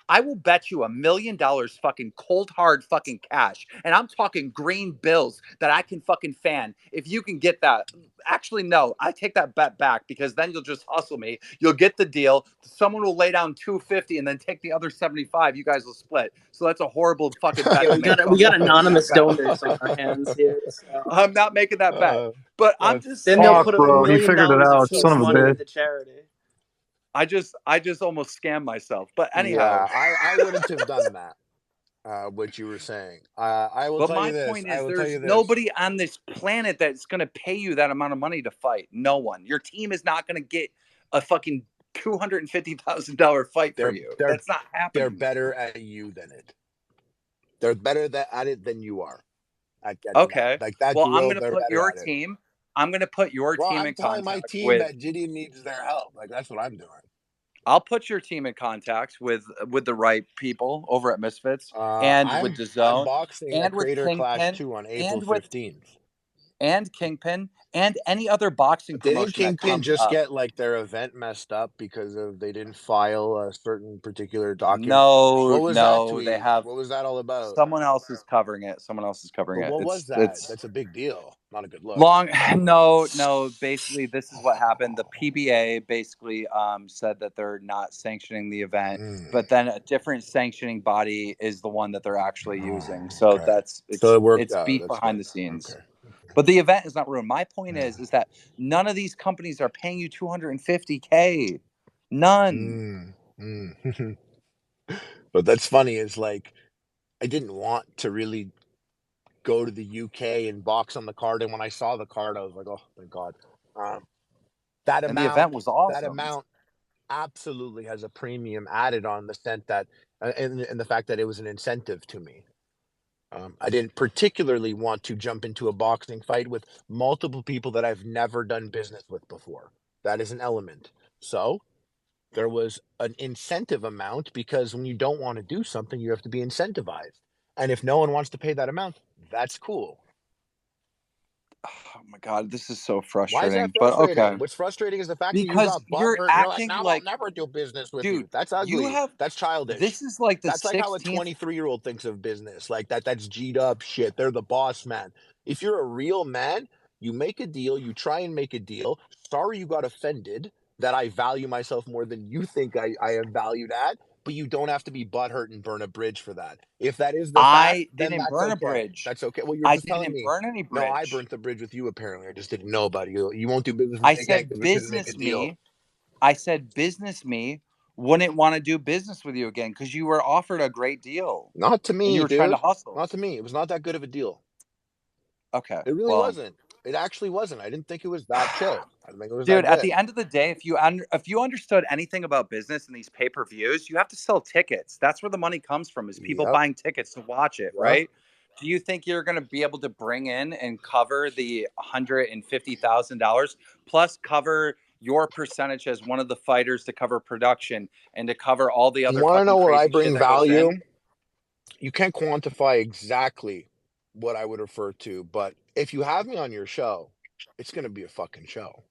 Speaker 3: I will bet you $1 million fucking cold hard fucking cash. And I'm talking green bills that I can fucking fan if you can get that. Actually, no, I take that bet back because then you'll just hustle me. You'll get the deal. Someone will lay down 250 and then take the other 75. You guys will split. So that's a horrible fucking bet
Speaker 2: Yeah,
Speaker 3: to make. So
Speaker 2: we
Speaker 3: I'm
Speaker 2: got
Speaker 3: not making
Speaker 2: anonymous
Speaker 3: that bet.
Speaker 2: donors on our hands here. So.
Speaker 3: I'm not making that bet. But I'm
Speaker 1: That's
Speaker 3: just
Speaker 2: Then they'll
Speaker 3: saying.
Speaker 2: put
Speaker 4: Fuck,
Speaker 2: $1
Speaker 4: bro. He
Speaker 2: million
Speaker 4: figured it
Speaker 2: of
Speaker 4: out.
Speaker 2: team's
Speaker 4: Son of a
Speaker 2: money
Speaker 4: bitch.
Speaker 2: into charity.
Speaker 3: I just almost scammed myself. But anyhow,
Speaker 1: yeah, I wouldn't have done that. What you were saying. I will
Speaker 3: but
Speaker 1: tell you
Speaker 3: my
Speaker 1: this.
Speaker 3: point
Speaker 1: I
Speaker 3: is
Speaker 1: will tell
Speaker 3: there's
Speaker 1: you this.
Speaker 3: nobody on this planet that's going to pay you that amount of money to fight. No one. Your team is not going to get a fucking $250,000 fight for
Speaker 1: They're
Speaker 3: you.
Speaker 1: they're
Speaker 3: That's not
Speaker 1: they're
Speaker 3: happening.
Speaker 1: better at you than it. They're better at it than you are at getting that.
Speaker 3: Okay.
Speaker 1: Like that
Speaker 3: Well, I'm
Speaker 1: deal,
Speaker 3: going to
Speaker 1: they're
Speaker 3: put
Speaker 1: better
Speaker 3: your
Speaker 1: at it.
Speaker 3: team. I'm going to put your
Speaker 1: Well,
Speaker 3: team
Speaker 1: I'm
Speaker 3: in
Speaker 1: telling my
Speaker 3: contact
Speaker 1: team
Speaker 3: with.
Speaker 1: that Gideon needs their help. Like that's what I'm doing.
Speaker 3: I'll put your team in contact with the right people over at Misfits and with the
Speaker 1: I'm
Speaker 3: Zone
Speaker 1: boxing at
Speaker 3: and with
Speaker 1: Creator Clash
Speaker 3: Kingpin
Speaker 1: 2 on April
Speaker 3: and with
Speaker 1: 15th.
Speaker 3: Kingpin and any other boxing
Speaker 1: Didn't
Speaker 3: promotion that
Speaker 1: Kingpin
Speaker 3: comes
Speaker 1: just
Speaker 3: up.
Speaker 1: get like their event messed up because of they didn't file a certain particular document?
Speaker 3: No,
Speaker 1: What was that
Speaker 3: no, they
Speaker 1: tweet?
Speaker 3: have
Speaker 1: What was that all about?
Speaker 3: someone else is covering it. Someone else is covering
Speaker 1: But
Speaker 3: it.
Speaker 1: what was that?
Speaker 3: It's
Speaker 1: That's a big deal. Not a good look.
Speaker 3: long. No. Basically, this is what happened. The PBA basically said that they're not sanctioning the event, but then a different sanctioning body is the one that they're actually using. So
Speaker 1: Okay.
Speaker 3: that's
Speaker 1: So it worked
Speaker 3: it's
Speaker 1: out.
Speaker 3: beef
Speaker 1: That's
Speaker 3: behind
Speaker 1: good.
Speaker 3: the scenes.
Speaker 1: Okay.
Speaker 3: But the event is not ruined. My point is that none of these companies are paying you $250K. None.
Speaker 1: But that's funny is like I didn't want to really go to the UK and box on the card, and when I saw the card, I was like, oh, thank God. Um, that
Speaker 3: And the
Speaker 1: amount,
Speaker 3: event was
Speaker 1: that
Speaker 3: awesome.
Speaker 1: amount absolutely has a premium added on the sense that, and the fact that it was an incentive to me. I didn't particularly want to jump into a boxing fight with multiple people that I've never done business with before. That is an element. So there was an incentive amount because when you don't want to do something, you have to be incentivized. And if no one wants to pay that amount, that's cool.
Speaker 3: Oh my God, this is so
Speaker 1: Why is that
Speaker 3: frustrating. But
Speaker 1: frustrating?
Speaker 3: okay.
Speaker 1: What's frustrating is the fact that you
Speaker 3: Because
Speaker 1: got
Speaker 3: you're
Speaker 1: butthurt and you're like,
Speaker 3: acting
Speaker 1: now I'll
Speaker 3: like,
Speaker 1: never do business with you.
Speaker 3: dude,
Speaker 1: That's
Speaker 3: you
Speaker 1: ugly.
Speaker 3: have
Speaker 1: That's childish.
Speaker 3: this is like the
Speaker 1: That's like how a
Speaker 3: 16th.
Speaker 1: 23-year-old thinks of business. Like that's G'd up shit. They're the boss man. If you're a real man, you make a deal, you try and make a deal. Sorry you got offended that I value myself more than you think I am valued at, but you don't have to be butthurt and burn a bridge for that. If that is the fact,
Speaker 3: I
Speaker 1: then
Speaker 3: didn't
Speaker 1: that's
Speaker 3: burn a
Speaker 1: okay.
Speaker 3: bridge.
Speaker 1: That's okay. Well, you're
Speaker 3: I
Speaker 1: just telling
Speaker 3: didn't
Speaker 1: me.
Speaker 3: burn any
Speaker 1: No, I
Speaker 3: bridge.
Speaker 1: burnt the bridge with you apparently. I just didn't know about you. You won't do business with
Speaker 3: I
Speaker 1: me again
Speaker 3: said
Speaker 1: because we couldn't make a
Speaker 3: business
Speaker 1: deal.
Speaker 3: me. I said business me wouldn't want to do business with you again because you were offered a great deal
Speaker 1: Not to
Speaker 3: and you
Speaker 1: me,
Speaker 3: were trying to
Speaker 1: dude.
Speaker 3: hustle.
Speaker 1: Not to me. It was not that good of a deal.
Speaker 3: Okay.
Speaker 1: It really
Speaker 3: Well,
Speaker 1: wasn't. It actually wasn't. I didn't think it was that chill. I didn't think it was
Speaker 3: dude,
Speaker 1: that
Speaker 3: at
Speaker 1: good.
Speaker 3: the end of the day, if you understood anything about business and these pay-per-views, you have to sell tickets. That's where the money comes from, is people
Speaker 1: Yep.
Speaker 3: buying tickets to watch it,
Speaker 1: Yep.
Speaker 3: right? Do you think you're going to be able to bring in and cover the $150,000 plus cover your percentage as one of the fighters to cover production and to cover all the
Speaker 1: You
Speaker 3: other
Speaker 1: want to
Speaker 3: fucking
Speaker 1: know where I
Speaker 3: crazy shit
Speaker 1: bring
Speaker 3: that goes
Speaker 1: value?
Speaker 3: in?
Speaker 1: You can't quantify exactly what I would refer to, but if you have me on your show, it's going to be a fucking show.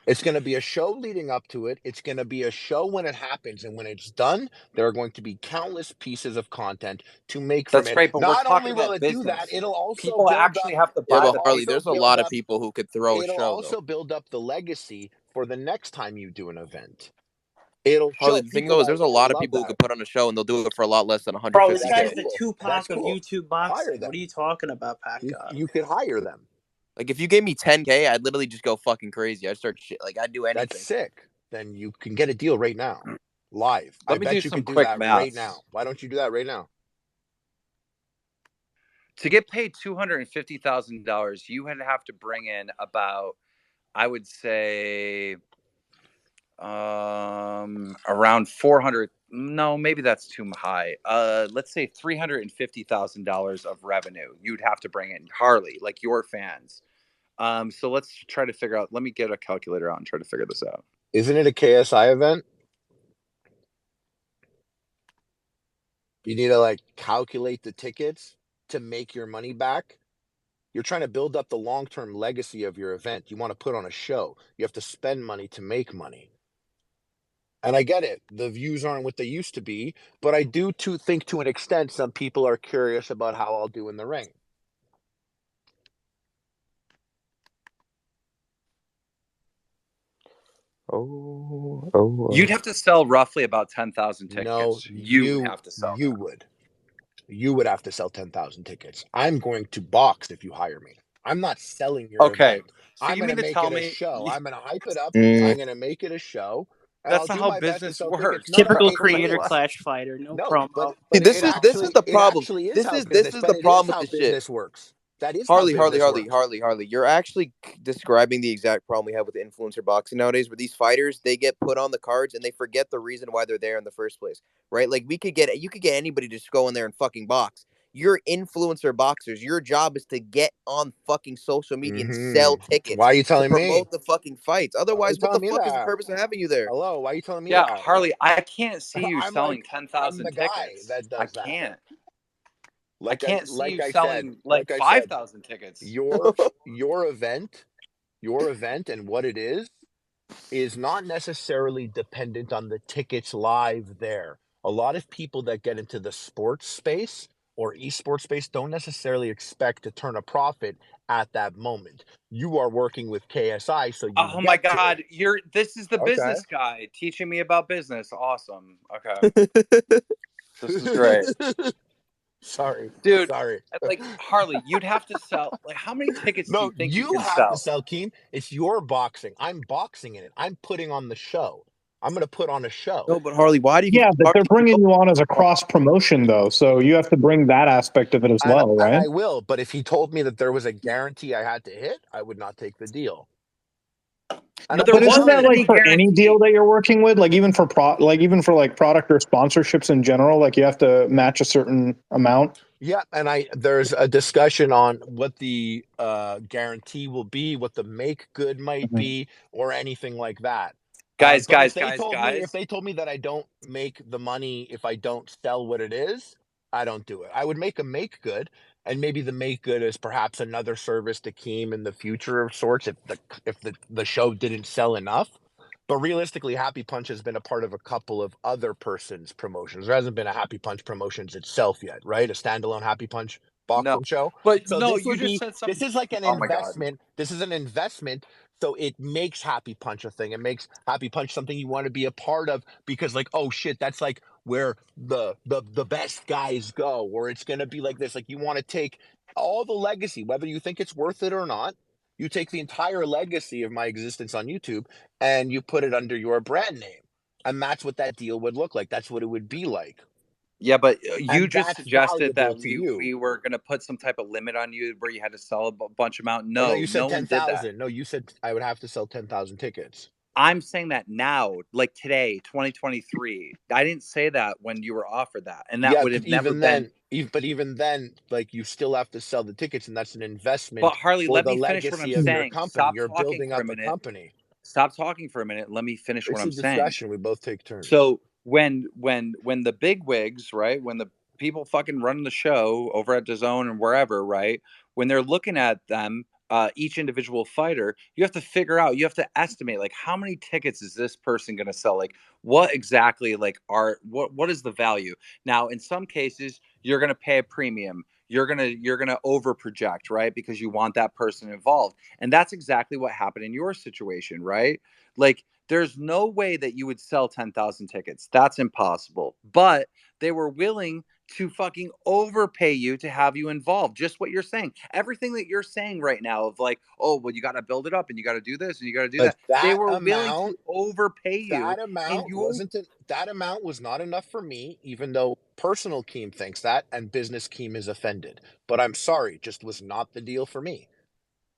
Speaker 1: It's going to be a show leading up to it. It's going to be a show when it happens. And when it's done, there are going to be countless pieces of content to make from
Speaker 3: That's
Speaker 1: it.
Speaker 3: great, but we're
Speaker 1: Not only
Speaker 3: talking
Speaker 1: will
Speaker 3: about
Speaker 1: it do that,
Speaker 3: business.
Speaker 1: it'll also
Speaker 3: People
Speaker 1: build
Speaker 3: actually
Speaker 1: up,
Speaker 3: have to
Speaker 5: Yeah,
Speaker 3: buy
Speaker 1: it'll
Speaker 5: but
Speaker 3: the
Speaker 5: Harley,
Speaker 1: also
Speaker 5: there's a
Speaker 1: build
Speaker 5: lot of
Speaker 1: up,
Speaker 5: people who could throw a
Speaker 1: it'll
Speaker 5: show though.
Speaker 1: also build up the legacy for the next time you do an event. It'll
Speaker 5: Harley,
Speaker 1: show
Speaker 5: the thing
Speaker 1: people
Speaker 5: though is
Speaker 1: that
Speaker 5: there's a
Speaker 1: really
Speaker 5: lot of
Speaker 1: love
Speaker 5: people who
Speaker 1: that.
Speaker 5: could put on a show and they'll do it for a lot less than
Speaker 2: Bro, this
Speaker 1: That's
Speaker 2: guy's
Speaker 5: 150K.
Speaker 2: the
Speaker 1: cool.
Speaker 2: Tupac
Speaker 1: That's
Speaker 2: of
Speaker 1: cool.
Speaker 2: YouTube
Speaker 1: Hire
Speaker 2: boxing.
Speaker 1: them.
Speaker 2: What are you talking about, Pat God?
Speaker 1: You could hire them.
Speaker 5: Like if you gave me 10K, I'd literally just go fucking crazy. I'd start shit. Like I'd do
Speaker 1: That's
Speaker 5: anything.
Speaker 1: sick. Then you can get a deal right now, live. I
Speaker 3: Let me do
Speaker 1: bet you
Speaker 3: some
Speaker 1: could do
Speaker 3: quick
Speaker 1: that right now.
Speaker 3: maths.
Speaker 1: Why don't you do that right now?
Speaker 3: To get paid $250,000, you would have to bring in about I would say around 400. No, maybe that's too high. Let's say $350,000 of revenue you'd have to bring in, Harley, like your fans. So let's try to figure out. Let me get a calculator out and try to figure this out.
Speaker 1: Isn't it a KSI event? You need to like calculate the tickets to make your money back. You're trying to build up the long-term legacy of your event. You want to put on a show. You have to spend money to make money. And I get it. The views aren't what they used to be, but I do think to an extent some people are curious about how I'll do in the ring.
Speaker 5: Oh.
Speaker 3: You'd have to sell roughly about 10,000 tickets.
Speaker 1: No,
Speaker 3: you would have to sell.
Speaker 1: You would. You would have to sell 10,000 tickets. I'm going to box if you hire me. I'm not selling your event.
Speaker 3: So
Speaker 1: I'm
Speaker 3: you
Speaker 1: going
Speaker 3: mean
Speaker 1: to
Speaker 3: to
Speaker 1: make
Speaker 3: tell
Speaker 1: it a
Speaker 3: me
Speaker 1: show. I'm going to hype it up.
Speaker 5: Mm.
Speaker 1: I'm going to make it a show. And
Speaker 3: that's
Speaker 1: I'll
Speaker 3: not
Speaker 1: do
Speaker 3: how
Speaker 1: my best to
Speaker 3: business
Speaker 1: sell
Speaker 3: works?
Speaker 1: tickets. No,
Speaker 2: Typical
Speaker 1: it
Speaker 2: creator
Speaker 1: is.
Speaker 2: clash fighter, no
Speaker 1: No,
Speaker 2: promo.
Speaker 1: but
Speaker 5: See, this is the
Speaker 1: it
Speaker 5: problem.
Speaker 1: actually is
Speaker 5: This
Speaker 1: how
Speaker 5: is
Speaker 1: business,
Speaker 5: the
Speaker 1: but it is
Speaker 5: problem with
Speaker 1: how
Speaker 5: this shit.
Speaker 1: business works. That is how
Speaker 5: Harley.
Speaker 1: business works.
Speaker 5: You're actually describing the exact problem we have with influencer boxing nowadays, where these fighters, they get put on the cards and they forget the reason why they're there in the first place, right? Like you could get anybody to just go in there and fucking box. You're influencer boxers. Your job is to get on fucking social media and sell tickets
Speaker 1: Why are you
Speaker 5: to
Speaker 1: telling me?
Speaker 5: promote the fucking fights.
Speaker 1: Why are you
Speaker 5: Otherwise, what the
Speaker 1: telling me
Speaker 5: fuck is the
Speaker 1: that?
Speaker 5: purpose of having you there?
Speaker 1: Hello, why are you telling me
Speaker 3: Yeah,
Speaker 1: that?
Speaker 3: Harley, I can't see you
Speaker 1: I'm
Speaker 3: selling
Speaker 1: like,
Speaker 3: 10,000
Speaker 1: I'm the guy
Speaker 3: tickets.
Speaker 1: that
Speaker 3: I
Speaker 1: does that.
Speaker 3: can't. I
Speaker 1: Like
Speaker 3: can't see
Speaker 1: like
Speaker 3: you
Speaker 1: I
Speaker 3: selling
Speaker 1: said,
Speaker 3: like
Speaker 1: like I said,
Speaker 3: 5,000 tickets.
Speaker 1: your event and what it is not necessarily dependent on the tickets live there. A lot of people that get into the sports space or esports space don't necessarily expect to turn a profit at that moment. You are working with KSI, so you
Speaker 3: Oh
Speaker 1: get
Speaker 3: my
Speaker 1: to.
Speaker 3: God, this is the
Speaker 1: Okay.
Speaker 3: business guy teaching me about business. Awesome. Okay. This is great.
Speaker 1: Sorry.
Speaker 3: Dude,
Speaker 1: Sorry.
Speaker 3: like Harley, you'd have to sell like how many tickets do you
Speaker 1: No,
Speaker 3: think you
Speaker 1: you
Speaker 3: can
Speaker 1: have to
Speaker 3: sell?
Speaker 1: sell, Keem. It's your boxing. I'm boxing in it. I'm putting on the show. I'm going to put on a show.
Speaker 5: No, but Harley, why do you?
Speaker 4: Yeah, but they're bringing you on as a cross promotion, though, so you have to bring that aspect of it as well,
Speaker 1: And
Speaker 4: right?
Speaker 1: I will, but if he told me that there was a guarantee I had to hit, I would not take the deal.
Speaker 3: But
Speaker 4: But isn't that like
Speaker 3: any
Speaker 4: for any
Speaker 3: guarantee.
Speaker 4: deal that you're working with, like even for like product or sponsorships in general, like you have to match a certain amount?
Speaker 1: Yeah, and there's a discussion on what the guarantee will be, what the make good might be, or anything like that.
Speaker 3: Guys,
Speaker 1: But if
Speaker 3: guys.
Speaker 1: they told me that I don't make the money if I don't sell what it is, I don't do it. I would make a make good, and maybe the make good is perhaps another service to Keem in the future of sorts if the show didn't sell enough. But realistically, Happy Punch has been a part of a couple of other persons' promotions. There hasn't been a Happy Punch promotions itself yet, right? A standalone Happy Punch boxing show.
Speaker 3: But
Speaker 1: So
Speaker 3: no,
Speaker 1: this
Speaker 3: you
Speaker 1: would
Speaker 3: just
Speaker 1: be
Speaker 3: said something.
Speaker 1: this is like an
Speaker 3: Oh my God.
Speaker 1: investment. This is an investment. So it makes Happy Punch a thing. It makes Happy Punch something you want to be a part of because like, oh shit, that's like where the best guys go, or it's gonna be like this. Like you want to take all the legacy, whether you think it's worth it or not. You take the entire legacy of my existence on YouTube and you put it under your brand name. And that's what that deal would look like. That's what it would be like.
Speaker 3: Yeah, but you
Speaker 1: And
Speaker 3: just
Speaker 1: that's
Speaker 3: suggested
Speaker 1: valuable
Speaker 3: that
Speaker 1: to you.
Speaker 3: we were going to put some type of limit on you where you had to sell a bunch amount.
Speaker 1: Oh,
Speaker 3: No,
Speaker 1: no, you said
Speaker 3: no one did that.
Speaker 1: 10,000. No, you said I would have to sell 10,000 tickets.
Speaker 3: I'm saying that now, like today, 2023. I didn't say that when you were offered that, and that would have never been.
Speaker 1: But even then, like you still have to sell the tickets, and that's an investment
Speaker 3: But Harley,
Speaker 1: for
Speaker 3: let
Speaker 1: the
Speaker 3: me finish what I'm
Speaker 1: legacy of your
Speaker 3: saying.
Speaker 1: company.
Speaker 3: Stop
Speaker 1: You're
Speaker 3: talking
Speaker 1: building
Speaker 3: for a
Speaker 1: up a
Speaker 3: minute.
Speaker 1: company.
Speaker 3: Stop talking for a minute. Let me finish what
Speaker 1: It's a
Speaker 3: I'm saying.
Speaker 1: discussion. We both take turns.
Speaker 3: So when the big wigs, right, when the people fucking running the show over at DAZN and wherever, right, when they're looking at them, each individual fighter, you have to figure out, you have to estimate, like, how many tickets is this person going to sell? Like, what exactly, like, what is the value? Now, in some cases, you're going to pay a premium. You're gonna over project, right, because you want that person involved, and that's exactly what happened in your situation, right? Like, there's no way that you would sell 10,000 tickets. That's impossible. But they were willing to fucking overpay you to have you involved. Just what you're saying. Everything that you're saying right now of like, oh, well, you got to build it up and you got to do this and you got to do
Speaker 1: But
Speaker 3: that. They were willing to overpay you.
Speaker 1: That amount was not enough for me, even though personal Keem thinks that and business Keem is offended. But I'm sorry, just was not the deal for me.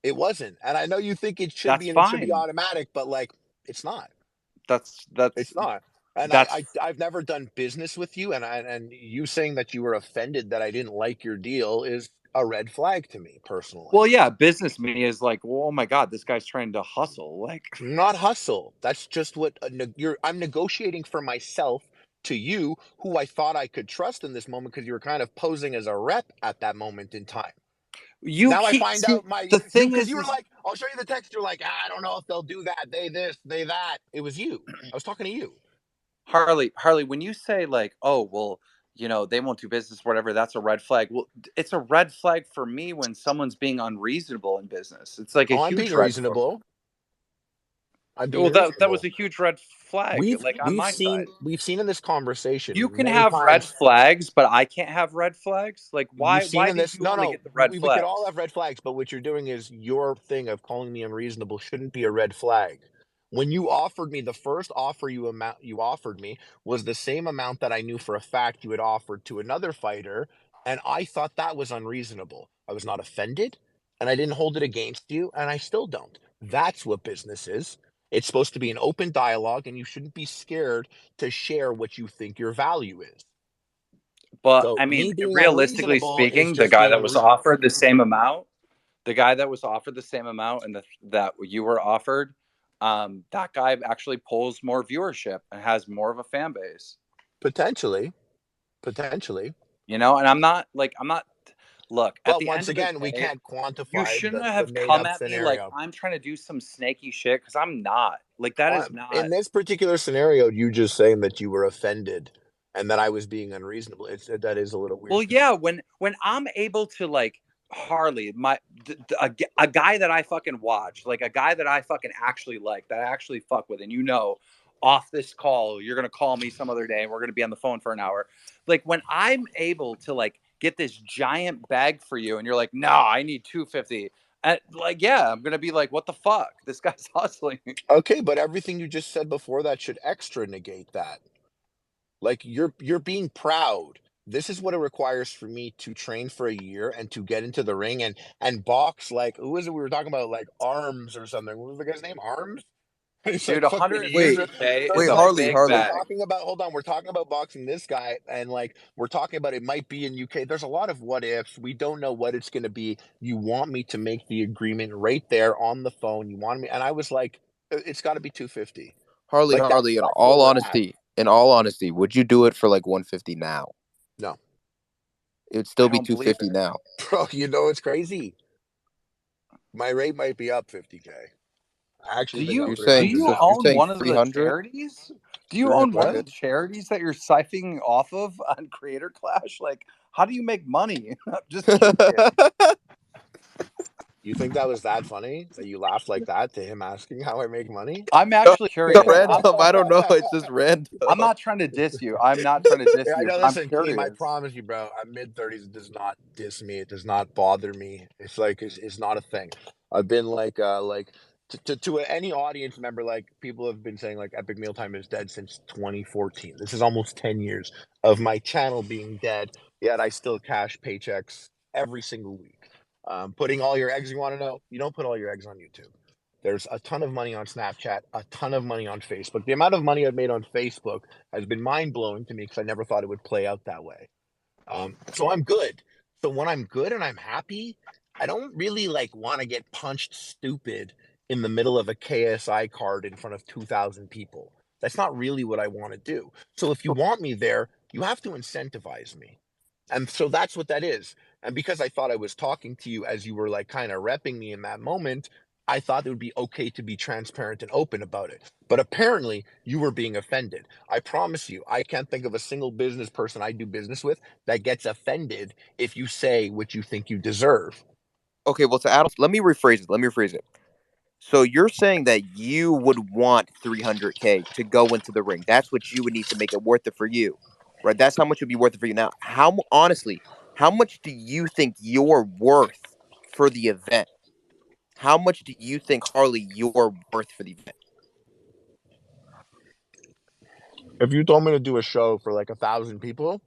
Speaker 1: It wasn't. And I know you think it should
Speaker 3: That's
Speaker 1: be and it should be
Speaker 3: fine.
Speaker 1: automatic, but like it's not.
Speaker 3: That's
Speaker 1: It's not. And
Speaker 3: that's
Speaker 1: I've never done business with you, and you saying that you were offended that I didn't like your deal is a red flag to me personally.
Speaker 3: well, yeah. Business me is like, well, oh my god, this guy's trying to hustle. Like,
Speaker 1: Not hustle. That's just what I'm negotiating for myself to you, who I thought I could trust in this moment because you were kind of posing as a rep at that moment in time.
Speaker 3: you
Speaker 1: Now I
Speaker 3: keep
Speaker 1: find
Speaker 3: see,
Speaker 1: out
Speaker 3: the thing
Speaker 1: because you were
Speaker 3: is
Speaker 1: like, I'll show you the text. You're like, I don't know if they'll do that. They this, they that. It was you. I was talking to you.
Speaker 3: Harley, when you say like, oh, well, they won't do business, whatever, that's a red flag. Well, it's a red flag for me when someone's being unreasonable in business. It's like a
Speaker 1: Oh, I'm
Speaker 3: huge
Speaker 1: being
Speaker 3: red flag.
Speaker 1: reasonable. I'm being
Speaker 3: Well, that was
Speaker 1: reasonable.
Speaker 3: a huge red flag, like on my side.
Speaker 1: We've seen in this
Speaker 3: You
Speaker 1: conversation
Speaker 3: can
Speaker 1: many
Speaker 3: have red
Speaker 1: times.
Speaker 3: flag, but I can't have red flags. Like,
Speaker 1: We've seen
Speaker 3: why
Speaker 1: in
Speaker 3: do
Speaker 1: this.
Speaker 3: you
Speaker 1: No,
Speaker 3: only
Speaker 1: no,
Speaker 3: get the red
Speaker 1: we could all
Speaker 3: flags?
Speaker 1: have red flags, but what you're doing is your thing of calling me unreasonable shouldn't be a red flag. When you offered me the first offer you offered me was the same amount that I knew for a fact you had offered to another fighter, and I thought that was unreasonable. I was not offended, and I didn't hold it against you, and I still don't. That's what business is. It's supposed to be an open dialogue, and you shouldn't be scared to share what you think your value is.
Speaker 3: But
Speaker 1: So
Speaker 3: I mean,
Speaker 1: me being
Speaker 3: realistically
Speaker 1: unreasonable is
Speaker 3: speaking, the
Speaker 1: just
Speaker 3: guy
Speaker 1: being
Speaker 3: that was
Speaker 1: unreasonable.
Speaker 3: offered the same amount, the guy that was offered the same amount and that you were offered, that guy actually pulls more viewership and has more of a fan base.
Speaker 1: Potentially, potentially.
Speaker 3: And I'm not. Look, at
Speaker 1: But
Speaker 3: the
Speaker 1: once
Speaker 3: end of the
Speaker 1: again, we
Speaker 3: day,
Speaker 1: can't
Speaker 3: you
Speaker 1: quantify
Speaker 3: shouldn't
Speaker 1: the
Speaker 3: have
Speaker 1: made
Speaker 3: come
Speaker 1: up
Speaker 3: at me like
Speaker 1: scenario.
Speaker 3: I'm trying to do some snaky shit because I'm not. Like that is
Speaker 1: In
Speaker 3: not.
Speaker 1: this particular scenario, you just saying that you were offended and that I was being unreasonable. That is a little
Speaker 3: Well,
Speaker 1: weird to me.
Speaker 3: yeah, when I'm able to like Harley, a guy that I fucking watch, like a guy that I fucking actually like, that I actually fuck with, and off this call, you're gonna call me some other day, and we're gonna be on the phone for an hour. Like when I'm able to like get this giant bag for you, and you're like, no, I need 250. And like, yeah, I'm gonna be like, what the fuck? This guy's hustling.
Speaker 1: Okay, but everything you just said before that should extra negate that. Like you're being proud. This is what it requires for me to train for a year and to get into the ring and box like who is it we were talking about like Arms or something. What was the guy's name? Arms? It's
Speaker 3: Dude,
Speaker 1: like fucking years.
Speaker 5: Wait,
Speaker 3: 150K
Speaker 1: So
Speaker 3: is
Speaker 1: it's
Speaker 5: wait,
Speaker 3: a
Speaker 1: like
Speaker 5: Harley,
Speaker 3: big
Speaker 1: we're
Speaker 5: Harley.
Speaker 3: bag.
Speaker 1: talking about. Hold on, we're talking about boxing this guy, and like we're talking about it might be in UK. There's a lot of what ifs. We don't know what it's going to be. You want me to make the agreement right there on the phone. You want me, and I was like, it's got to be 250.
Speaker 5: Harley,
Speaker 1: Like
Speaker 5: Harley,
Speaker 1: that's where we're at.
Speaker 5: in all honesty, would you do it for like 150 now?
Speaker 1: No,
Speaker 5: It would
Speaker 1: I
Speaker 5: still be
Speaker 1: don't believe
Speaker 5: 250
Speaker 1: it,
Speaker 5: now.
Speaker 1: bro. You know it's crazy. My rate might be up 50K. I actually
Speaker 3: Do
Speaker 1: think I'm
Speaker 3: you
Speaker 5: You're
Speaker 3: do
Speaker 5: saying
Speaker 1: $300
Speaker 3: you
Speaker 1: now.
Speaker 5: you're
Speaker 3: own
Speaker 5: saying
Speaker 3: one of the
Speaker 5: 300?
Speaker 3: charities? Do you own one of
Speaker 1: What?
Speaker 3: the charities that you're siphoning off of on Creator Clash? Like, how do you make money? I'm just curious.
Speaker 1: You think that was that funny that you laughed like that to him asking how I make money?
Speaker 3: I'm
Speaker 5: No,
Speaker 3: actually
Speaker 5: it's
Speaker 3: curious.
Speaker 5: random. I don't know. It's just random.
Speaker 3: I'm not trying to diss you. I'm not trying to diss
Speaker 1: Yeah, I
Speaker 3: you,
Speaker 1: know.
Speaker 3: but I'm
Speaker 1: Listen, Keem, I
Speaker 3: curious.
Speaker 1: promise you, bro. I'm mid 30s. It does not diss me. It does not bother me. It's like it's not a thing. I've been like to any audience member, like people have been saying, like Epic Mealtime is dead since 2014. This is almost 10 years of my channel being dead. Yet I still cash paychecks every single week. Putting all your eggs. You want to know? You don't put all your eggs on YouTube. There's a ton of money on Snapchat, a ton of money on Facebook. The amount of money I've made on Facebook has been mind blowing to me because I never thought it would play out that way. So I'm good. So when I'm good and I'm happy, I don't really like want to get punched stupid in the middle of a KSI card in front of 2,000 people. That's not really what I want to do. So if you want me there, you have to incentivize me. And so that's what that is. And because I thought I was talking to you as you were like kind of repping me in that moment, I thought it would be okay to be transparent and open about it. But apparently, you were being offended. I promise you, I can't think of a single business person I do business with that gets offended if you say what you think you deserve.
Speaker 5: Okay, well, to add, let me rephrase it. Let me rephrase it. So you're saying that you would want 300K to go into the ring. That's what you would need to make it worth it for you, right? That's how much it would be worth it for you. Now, honestly, how much do you think you're worth for the event? How much do you think, Harley, you're worth for the event?
Speaker 1: If you told me to do a show for like 1,000 people,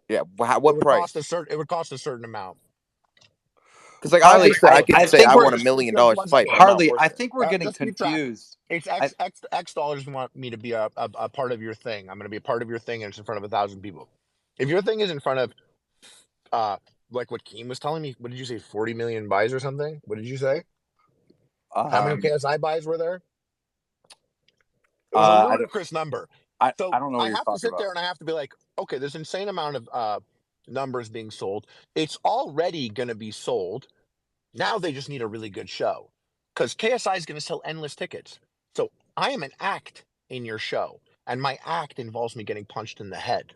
Speaker 5: Yeah,
Speaker 1: it
Speaker 5: what
Speaker 1: would cost
Speaker 5: price?
Speaker 1: a certain. It would cost a certain amount.
Speaker 5: Because like
Speaker 3: Harley,
Speaker 5: obviously I could
Speaker 3: I
Speaker 5: say
Speaker 3: think
Speaker 5: I
Speaker 3: we're
Speaker 5: want $1 million
Speaker 1: Once
Speaker 5: fight, but
Speaker 1: again,
Speaker 5: I'm not
Speaker 3: Harley.
Speaker 5: worth
Speaker 3: I
Speaker 5: it.
Speaker 3: think we're getting
Speaker 1: let's keep track.
Speaker 3: confused.
Speaker 1: It's X dollars want me to be a part of your thing. I'm going to be a part of your thing, and it's in front of 1,000 people. If your thing is in front of, like what Keem was telling me, what did you say, 40 million buys or something? What did you say? How many KSI buys were there? It was a
Speaker 3: I
Speaker 1: ludicrous number.
Speaker 3: I
Speaker 1: So
Speaker 3: don't know what
Speaker 1: I
Speaker 3: you're
Speaker 1: have to
Speaker 3: talking
Speaker 1: sit
Speaker 3: about.
Speaker 1: there and I have to be like, okay, there's an insane amount of numbers being sold. It's already going to be sold. Now they just need a really good show because KSI is going to sell endless tickets. So I am an act in your show, and my act involves me getting punched in the head.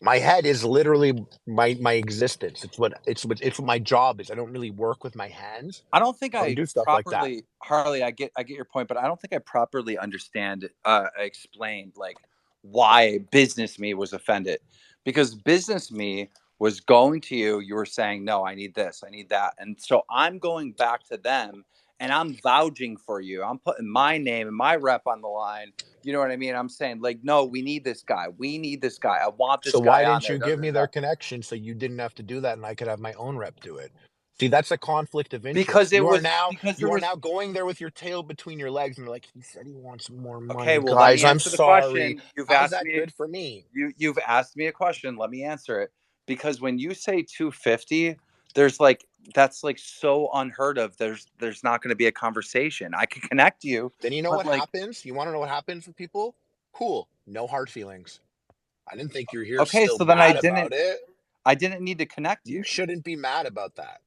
Speaker 1: My head is literally my existence. It's what my job is. I don't really work with my hands.
Speaker 3: I don't think
Speaker 1: I don't
Speaker 3: I
Speaker 1: do stuff like that.
Speaker 3: properly, Harley. I get your point, but I don't think I properly explained like why business me was offended, because business me was going to you. You were saying, no, I need this, I need that, and so I'm going back to them and I'm vouching for you. I'm putting my name and my rep on the line. You know what I mean? I'm saying like, no, we need this guy. We need this guy. I want this
Speaker 1: So why
Speaker 3: guy on
Speaker 1: didn't
Speaker 3: there.
Speaker 1: you
Speaker 3: Da, da,
Speaker 1: give
Speaker 3: da,
Speaker 1: me
Speaker 3: da.
Speaker 1: their connection so you didn't have to do that and I could have my own rep do it? See, that's a conflict of
Speaker 3: Because
Speaker 1: interest.
Speaker 3: it was because there
Speaker 1: You are
Speaker 3: was
Speaker 1: now going there with your tail between your legs and you're like, he said he wants more
Speaker 3: okay.
Speaker 1: money.
Speaker 3: Well, let me
Speaker 1: Guys, I'm
Speaker 3: answer the
Speaker 1: sorry.
Speaker 3: question. You've
Speaker 1: How's
Speaker 3: asked
Speaker 1: that
Speaker 3: me.
Speaker 1: good for me?
Speaker 3: You've asked me a question. Let me answer it. Because when you say 250, there's like that's like so unheard of. There's not going to be a conversation. I can connect you,
Speaker 1: Then you know
Speaker 3: but
Speaker 1: what
Speaker 3: like
Speaker 1: happens? You want to know what happens with people? Cool. No hard feelings. I didn't think you're here
Speaker 3: okay,
Speaker 1: still
Speaker 3: so then I
Speaker 1: mad
Speaker 3: didn't
Speaker 1: about it.
Speaker 3: need to connect
Speaker 1: You
Speaker 3: you.
Speaker 1: shouldn't be mad about that.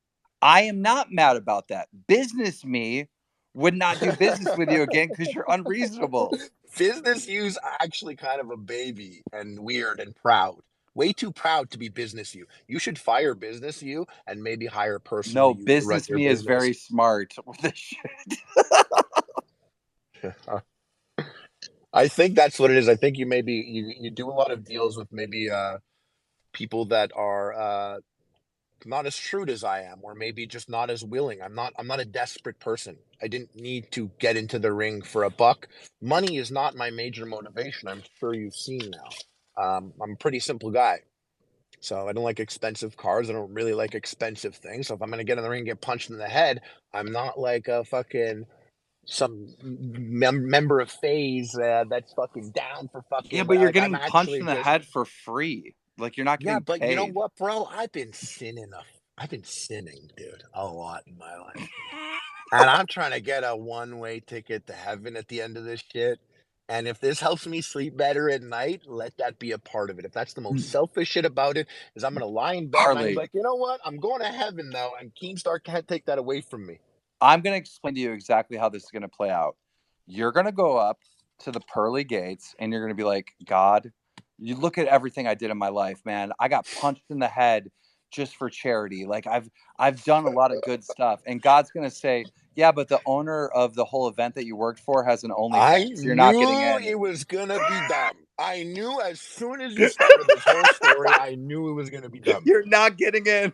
Speaker 3: I am not mad about that. Business me would not do business with you again because you're unreasonable.
Speaker 1: Business you's actually kind of a baby and weird and proud. Way too proud to be business you. You should fire business you and maybe hire personal
Speaker 3: No,
Speaker 1: you to run
Speaker 3: business
Speaker 1: your
Speaker 3: me is
Speaker 1: business.
Speaker 3: very smart with this shit.
Speaker 1: I think that's what it is. I think you do a lot of deals with maybe people that are not as shrewd as I am, or maybe just not as willing. I'm not a desperate person. I didn't need to get into the ring for a buck. Money is not my major motivation. I'm sure you've seen now. I'm a pretty simple guy. So I don't like expensive cars. I don't really like expensive things. So if I'm gonna get in the ring and get punched in the head, I'm not like a fucking some member of phase that's fucking down for
Speaker 3: Yeah,
Speaker 1: fucking
Speaker 3: but you're
Speaker 1: like I'm
Speaker 3: getting punched
Speaker 1: actually
Speaker 3: in the
Speaker 1: just
Speaker 3: head for free. Like you're not
Speaker 1: yeah,
Speaker 3: getting
Speaker 1: but you know
Speaker 3: paid.
Speaker 1: what, bro? I've been sinning, dude, a lot in my life. And I'm trying to get a one-way ticket to heaven at the end of this shit. And if this helps me sleep better at night, let that be a part of it. If that's the most selfish shit about it, is I'm gonna lie in bed and I'm
Speaker 3: Harley,
Speaker 1: like, you know what? I'm going to heaven though, and Keemstar can't take that away from me.
Speaker 3: I'm going to explain to you exactly how this is going to play out. You're going to go up to the pearly gates and you're going to be like, God, you look at everything I did in my life, man. I got punched in the head just for charity. Like I've done a lot of good stuff. And God's going to say, yeah, but the owner of the whole event that you worked for has an
Speaker 1: I
Speaker 3: OnlyFans. You're not getting
Speaker 1: knew
Speaker 3: in.
Speaker 1: it was gonna be dumb. I knew as soon as you started this whole story, I knew it was gonna be dumb.
Speaker 3: You're not getting in.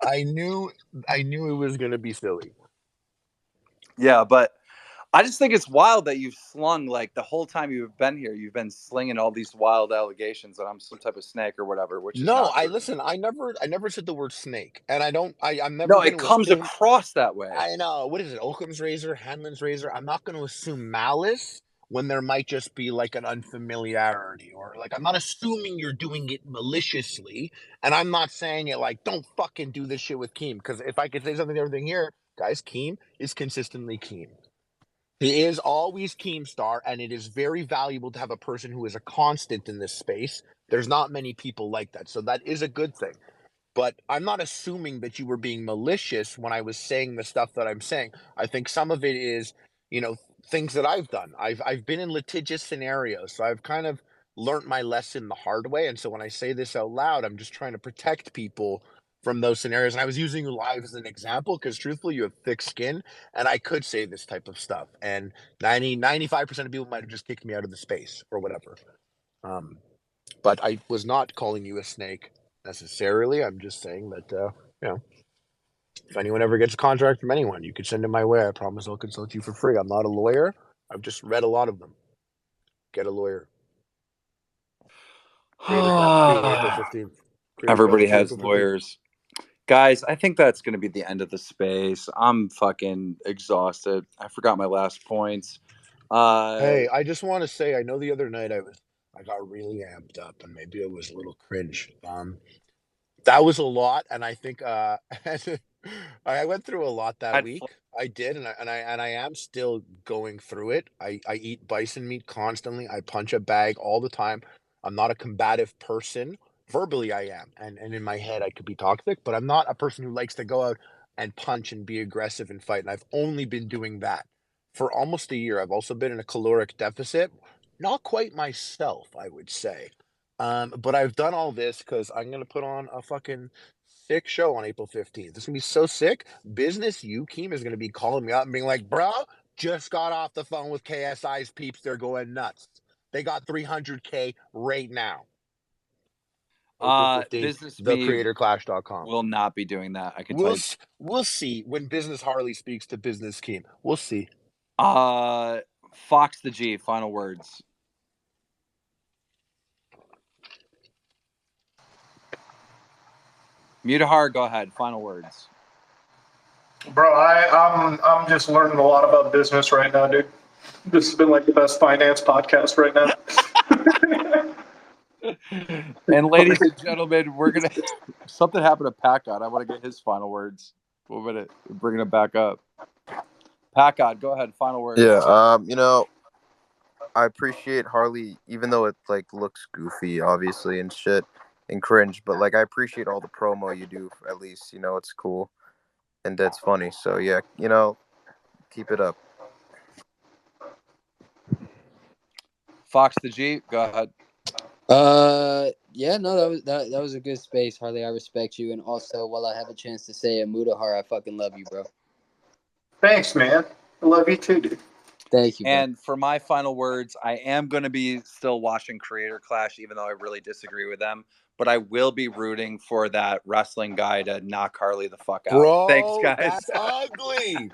Speaker 1: I knew it was gonna be silly.
Speaker 3: Yeah, but I just think it's wild that you've slung like the whole time you've been here. You've been slinging all these wild allegations that I'm some type of snake or whatever, which is
Speaker 1: No,
Speaker 3: not
Speaker 1: I
Speaker 3: true.
Speaker 1: listen. I never said the word snake, and I'm never
Speaker 3: No,
Speaker 1: going
Speaker 3: it
Speaker 1: to
Speaker 3: comes
Speaker 1: assume.
Speaker 3: across that way.
Speaker 1: I know what is it? Occam's razor, Hanlon's razor. I'm not going to assume malice when there might just be like an unfamiliarity, or like I'm not assuming you're doing it maliciously, and I'm not saying it like don't fucking do this shit with Keem, because if I could say something to everything here, guys, Keem is consistently Keem. He is always Keemstar, and it is very valuable to have a person who is a constant in this space. There's not many people like that, so that is a good thing. But I'm not assuming that you were being malicious when I was saying the stuff that I'm saying. I think some of it is, things that I've done. I've been in litigious scenarios, so I've kind of learned my lesson the hard way. And so when I say this out loud, I'm just trying to protect people from those scenarios. And I was using you live as an example because truthfully, you have thick skin, and I could say this type of stuff. And 95% of people might have just kicked me out of the space or whatever. Um, but I was not calling you a snake necessarily. I'm just saying that, if anyone ever gets a contract from anyone, you could send it my way. I promise I'll consult you for free. I'm not a lawyer. I've just read a lot of them. Get a lawyer. Created that too, April 15th. Created that
Speaker 3: Everybody
Speaker 1: too,
Speaker 3: has
Speaker 1: April 15th.
Speaker 3: lawyers. Guys, I think that's going to be the end of the space. I'm fucking exhausted. I forgot my last points.
Speaker 1: Hey, I just want to say, I know the other night I got really amped up and maybe it was a little cringe. That was a lot, and I think I went through a lot that
Speaker 3: I'd
Speaker 1: week. I did, and I am still going through it. I eat bison meat constantly. I punch a bag all the time. I'm not a combative person. Verbally, I am, and in my head, I could be toxic, but I'm not a person who likes to go out and punch and be aggressive and fight. And I've only been doing that for almost a year. I've also been in a caloric deficit. Not quite myself, I would say. But I've done all this because I'm gonna put on a fucking sick show on April 15th. This is gonna be so sick. Business U Keem is gonna be calling me up and being like, bro, just got off the phone with KSI's peeps. They're going nuts. They got 300K right now. April 15th,
Speaker 3: Business me
Speaker 1: thecreatorclash.com.
Speaker 3: will not be doing that. I can tell you.
Speaker 1: We'll see when Business Harley speaks to Business Keem. We'll see.
Speaker 3: Fox the G, final words. Mutahar, go ahead. Final words.
Speaker 4: Bro, I'm just learning a lot about business right now, dude. This has been like the best finance podcast right now.
Speaker 3: And ladies and gentlemen, we're gonna something happened to Pat God. I want to get his final words. We're gonna bringing it back up. Pat God, go ahead. Final words.
Speaker 5: Yeah. I appreciate Harley, even though it like looks goofy, obviously, and shit, and cringe. But like, I appreciate all the promo you do. At least, it's cool and that's funny. So yeah, keep it up.
Speaker 3: Fox the G, go ahead.
Speaker 6: Yeah, no, that was a good space, Harley. I respect you, and also while I have a chance to say it, Mudahar, I fucking love you, bro.
Speaker 4: Thanks, man. I love you too, dude.
Speaker 6: Thank you, bro.
Speaker 3: And for my final words, I am going to be still watching Creator Clash, even though I really disagree with them. But I will be rooting for that wrestling guy to knock Harley the fuck out.
Speaker 1: Bro,
Speaker 3: Thanks, guys.
Speaker 1: that's ugly.